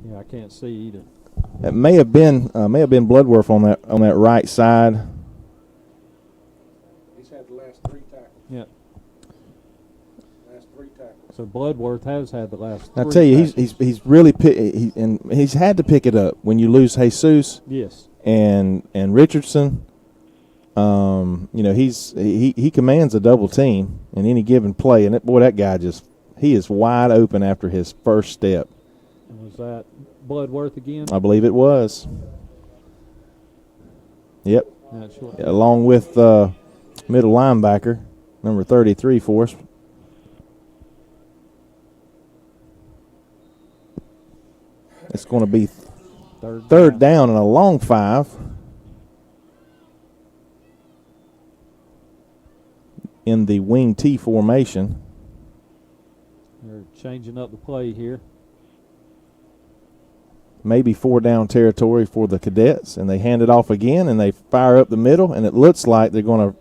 Yeah, I can't see either. It may have been Bloodworth on that right side. He's had the last 3 tackles. Yeah. Last 3 tackles. So Bloodworth has had the last 3 I tell you, tackles. he's really he's had to pick it up when you lose Jesus. Yes. And Richardson. He commands a double team in any given play, and that guy he is wide open after his first step. And was that Bloodworth again? I believe it was. Yep. Not sure. Along with middle linebacker, number 33 for us. It's going to be third down and a long 5. In the wing T formation. They're changing up the play here. Maybe 4-down territory for the Cadets, and they hand it off again, and they fire up the middle, and it looks like they're going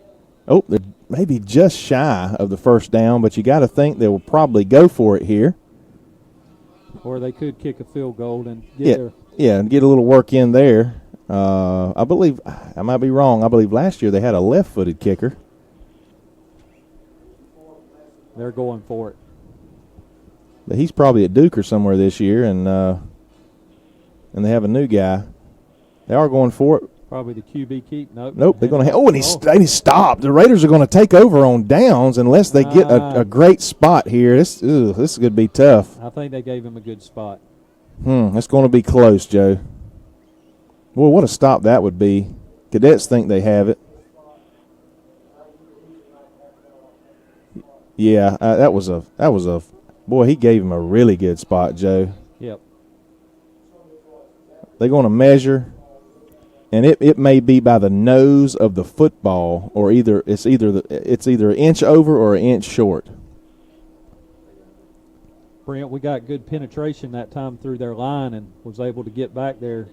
to they're maybe just shy of the first down, but you got to think they will probably go for it here. Or they could kick a field goal and get and get a little work in there. I believe, I might be wrong, I believe last year they had a left-footed kicker. They're going for it. But he's probably at Duke or somewhere this year, and they have a new guy. They are going for it. Probably the QB keep. Nope. They're going to. And he stopped. The Raiders are going to take over on downs unless they get a great spot here. This is going to be tough. I think they gave him a good spot. It's going to be close, Joe. Well, what a stop that would be. Cadets think they have it. Yeah, that was a boy. He gave him a really good spot, Joe. Yep. They're going to measure, and it may be by the nose of the football, or it's either an inch over or an inch short. Brent, we got good penetration that time through their line and was able to get back there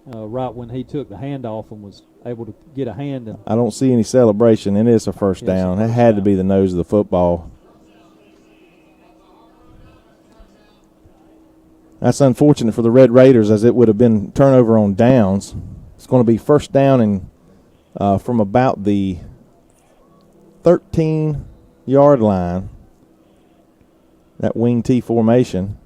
right when he took the handoff and was able to get a hand. And I don't see any celebration. It is a first down. It had to be the nose of the football. That's unfortunate for the Red Raiders, as it would have been turnover on downs. It's going to be first down and from about the 13-yard line, that wing T formation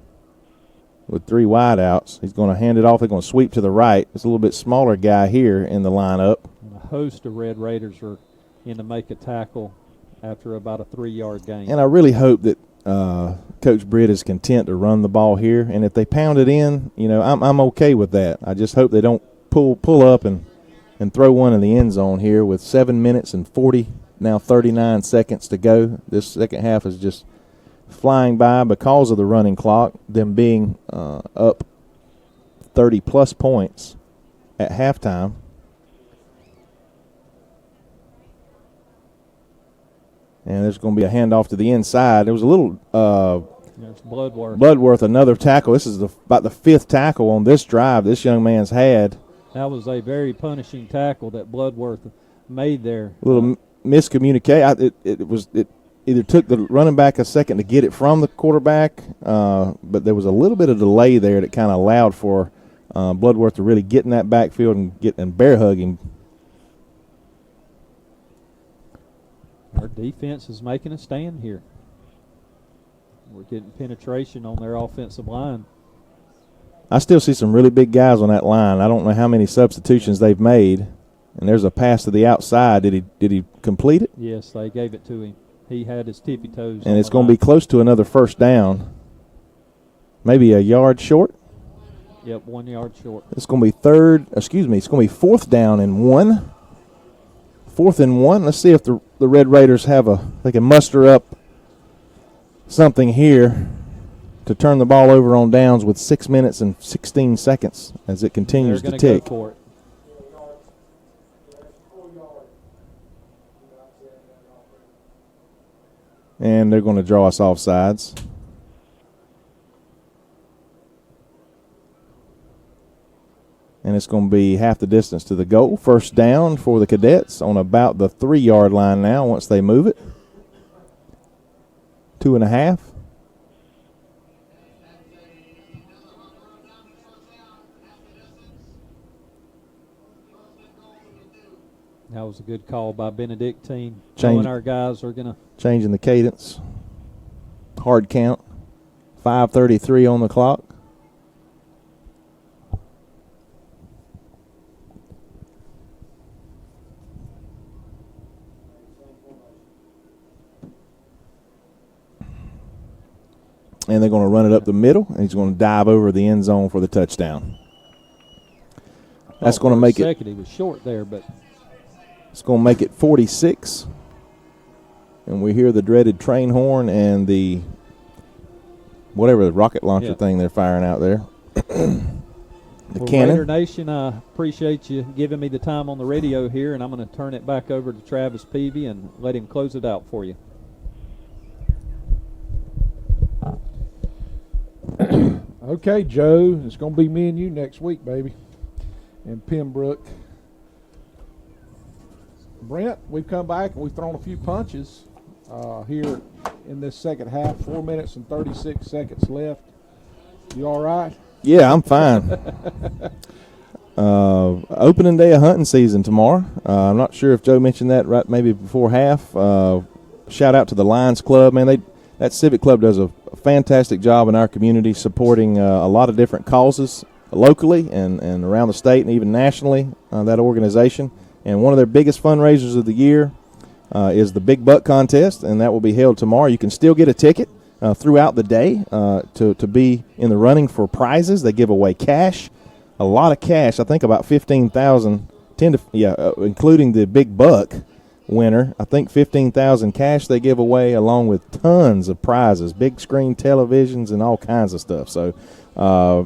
with 3 wideouts. He's going to hand it off. They're going to sweep to the right. It's a little bit smaller guy here in the lineup. And a host of Red Raiders are in to make a tackle after about a 3-yard gain. And I really hope that Coach Britt is content to run the ball here. And if they pound it in, I'm okay with that. I just hope they don't pull up and throw one in the end zone here with 7 minutes and 40 now 39 seconds to go. This second half is just flying by because of the running clock, them being up 30-plus points at halftime. And there's going to be a handoff to the inside. There was a little Bloodworth, another tackle. This is about the fifth tackle on this drive this young man's had. That was a very punishing tackle that Bloodworth made there. A little miscommunication. It either took the running back a second to get it from the quarterback, but there was a little bit of delay there that kind of allowed for Bloodworth to really get in that backfield and bear hug him. Our defense is making a stand here. We're getting penetration on their offensive line. I still see some really big guys on that line. I don't know how many substitutions they've made. And there's a pass to the outside. Did he complete it? Yes, they gave it to him. He had his tippy toes. And it's going to be close to another first down. Maybe a yard short. Yep, 1 yard short. It's going to be it's going to be 4th down and 1. 4th and 1. Let's see if the Red Raiders they can muster up something here to turn the ball over on downs with 6 minutes and 16 seconds as it continues to tick. Go for it. And they're going to draw us off sides. And it's going to be half the distance to the goal. First down for the Cadets on about the 3-yard line now once they move it. 2.5. That was a good call by Benedictine. Knowing our guys are going to. Changing the cadence. Hard count. 5:33 on the clock. And they're going to run it up the middle, and he's going to dive over the end zone for the touchdown. That's going to make it. He was short there, but it's going to make it 46. And we hear the dreaded train horn and the rocket launcher thing they're firing out there. The cannon. Raider Nation, I appreciate you giving me the time on the radio here, and I'm going to turn it back over to Travis Peavy and let him close it out for you. Okay, Joe, it's going to be me and you next week, baby, in Pembroke. Brent, we've come back and we've thrown a few punches here in this second half. 4 minutes and 36 seconds left. You all right? Yeah, I'm fine. Opening day of hunting season tomorrow. I'm not sure if Joe mentioned that right maybe before half. Shout out to the Lions Club, man. That Civic Club does a fantastic job in our community supporting a lot of different causes locally and around the state and even nationally, that organization. And one of their biggest fundraisers of the year is the Big Buck Contest, and that will be held tomorrow. You can still get a ticket throughout the day to be in the running for prizes. They give away cash, a lot of cash. I think about $15,000, including the Big Buck winner. I think $15,000 cash they give away, along with tons of prizes, big screen televisions and all kinds of stuff. So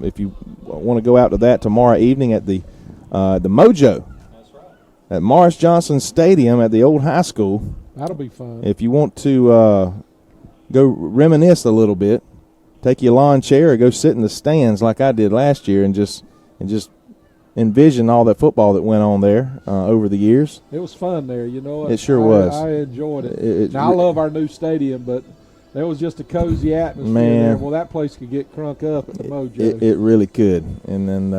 if you want to go out to that tomorrow evening at the Mojo, at Morris Johnson Stadium at the old high school. That'll be fun. If you want to go reminisce a little bit, take your lawn chair or go sit in the stands like I did last year and just envision all that football that went on there over the years. It was fun there, you know. It sure was. I enjoyed it. Now, I love our new stadium, but there was just a cozy atmosphere there. Well, that place could get crunk up at the Mojo. It really could. And then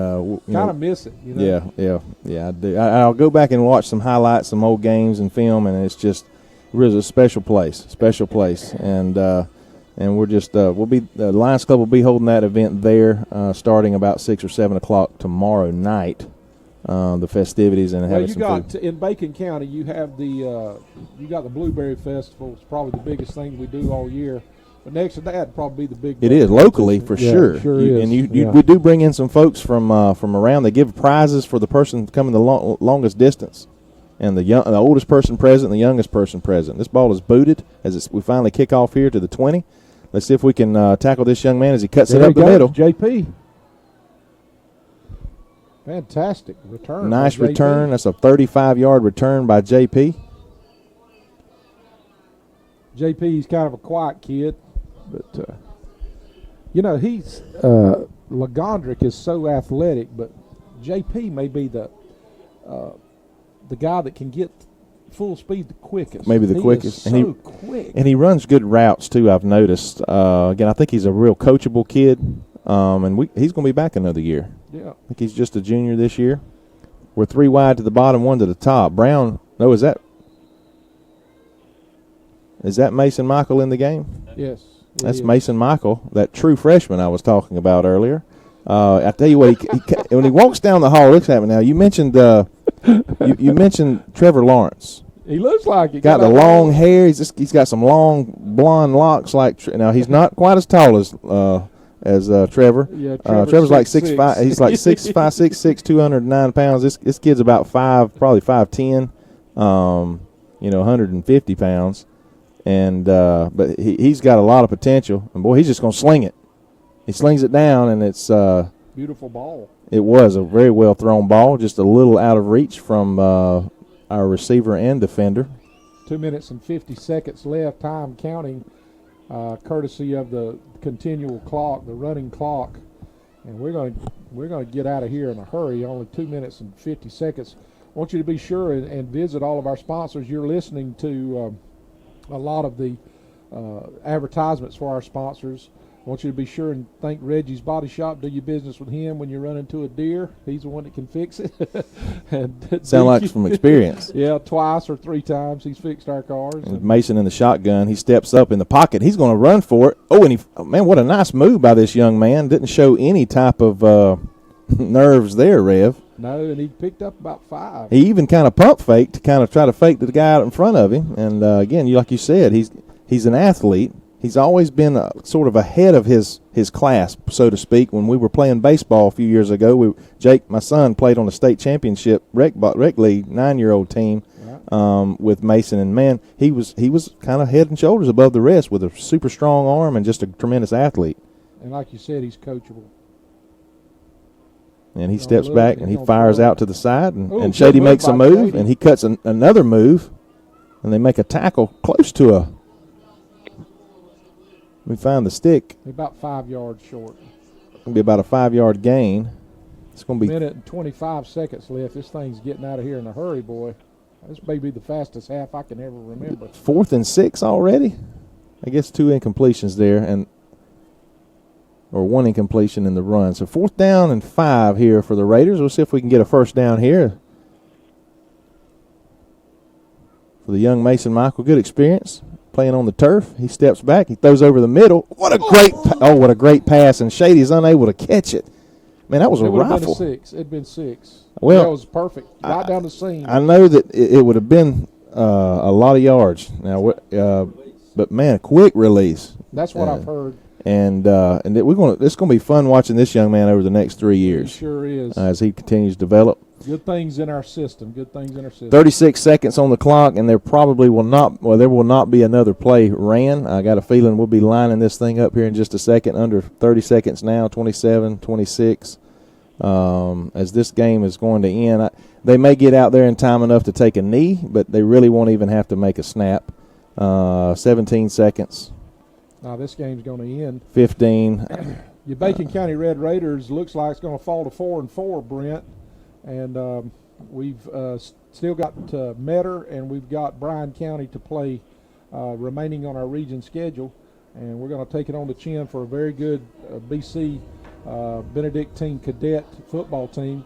kind of miss it, you know. Yeah, I do. I'll go back and watch some highlights, some old games and film, and it's just really a special place. And we're just the Lions Club will be holding that event there starting about 6 or 7 o'clock tomorrow night. The festivities and having some food. In Bacon County, you have you got the Blueberry Festival. It's probably the biggest thing we do all year. But next to that, it'd probably be the big. It is locally for sure. It sure is. And we do bring in some folks from around. They give prizes for the person coming the longest distance. and the oldest person present and the youngest person present. This ball is booted as we finally kick off here to the 20. Let's see if we can tackle this young man as he cuts it up the middle. JP. Fantastic return. Nice return. That's a 35-yard return by JP. JP's kind of a quiet kid, but he's Legondrick is so athletic, but JP may be the guy that can get full speed the quickest. Maybe the quickest. Is so quick. And he runs good routes too, I've noticed. Again, I think he's a real coachable kid, and he's going to be back another year. Yeah. I think he's just a junior this year. We're 3 wide to the bottom, 1 to the top. Brown, no, is that Mason Michael in the game? Yes. That's Mason Michael, that true freshman I was talking about earlier. I tell you what, when he walks down the hall, looks at me now. You mentioned you mentioned Trevor Lawrence. He looks like he got the long hair. He's got some long blonde locks. Now he's not quite as tall as Trevor. Yeah, Trevor's like 6'5". He's like 6'5", 6'6", 209 pounds. This kid's about probably 5'10", 150 pounds. And but he's got a lot of potential, and boy, he's just gonna sling it. He slings it down, and it's beautiful ball. It was a very well thrown ball, just a little out of reach from our receiver and defender. 2 minutes and 50 seconds left, time counting, courtesy of the continual clock, the running clock, and we're gonna get out of here in a hurry. Only 2 minutes and 50 seconds. I want you to be sure and visit all of our sponsors. You're listening to a lot of the advertisements for our sponsors. I want you to be sure and thank Reggie's Body Shop. Do your business with him when you run into a deer. He's the one that can fix it. And sound like from experience. Yeah, twice or 3 times he's fixed our cars. And Mason in the shotgun. He steps up in the pocket. He's going to run for it. Oh, and man, what a nice move by this young man. Didn't show any type of nerves there, Rev. No, and he picked up about 5. He even kind of pump faked to kind of try to fake the guy out in front of him. And, again, like you said, he's an athlete. He's always been sort of ahead of his class, so to speak. When we were playing baseball a few years ago, Jake, my son, played on the state championship rec league 9-year-old team with Mason. And, man, he was kind of head and shoulders above the rest with a super strong arm and just a tremendous athlete. And like you said, he's coachable. And he steps back and he fires out to the side, and Shady makes a move, and he cuts another move, and they make a tackle close to a. We find the stick. About 5 yards short. It's going to be about a 5-yard gain. It's going to be. 1 minute and 25 seconds left. This thing's getting out of here in a hurry, boy. This may be the fastest half I can ever remember. 4th and 6 already. I guess 2 incompletions there, or 1 incompletion in the run. So 4th down and 5 here for the Raiders. We'll see if we can get a first down here. For the young Mason Michael, good experience playing on the turf. He steps back. He throws over the middle. What a great pass, and Shady's unable to catch it. Man, that was a rifle. It'd been 6. Well, that was perfect. Right down the seam. I know that it would have been a lot of yards. Now, but man, quick release. That's what I've heard. And it's going to be fun watching this young man over the next 3 years. It sure is. As he continues to develop. Good things in our system. 36 seconds on the clock, and there will not be another play ran. I got a feeling we'll be lining this thing up here in just a second. Under 30 seconds now, 27, 26. As this game is going to end, they may get out there in time enough to take a knee, but they really won't even have to make a snap. 17 seconds. Now this game's going to end. 15. Your Bacon County Red Raiders looks like it's going to fall to 4-4, Brent. And we've still got Metter, and we've got Bryan County to play remaining on our region schedule. And we're going to take it on the chin for a very good BC Benedictine cadet football team.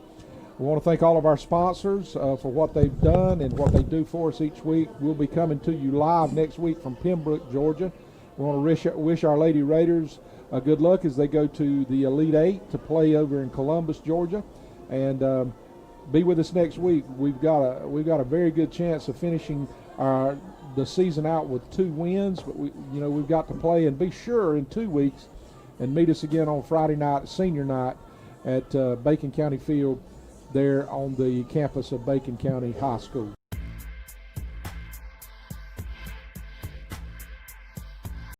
We want to thank all of our sponsors for what they've done and what they do for us each week. We'll be coming to you live next week from Pembroke, Georgia. We want to wish our Lady Raiders good luck as they go to the Elite 8 to play over in Columbus, Georgia. And be with us next week. We've got a very good chance of finishing the season out with 2 wins, but we've got to play, and be sure in 2 weeks and meet us again on Friday night, senior night, at Bacon County Field there on the campus of Bacon County High School.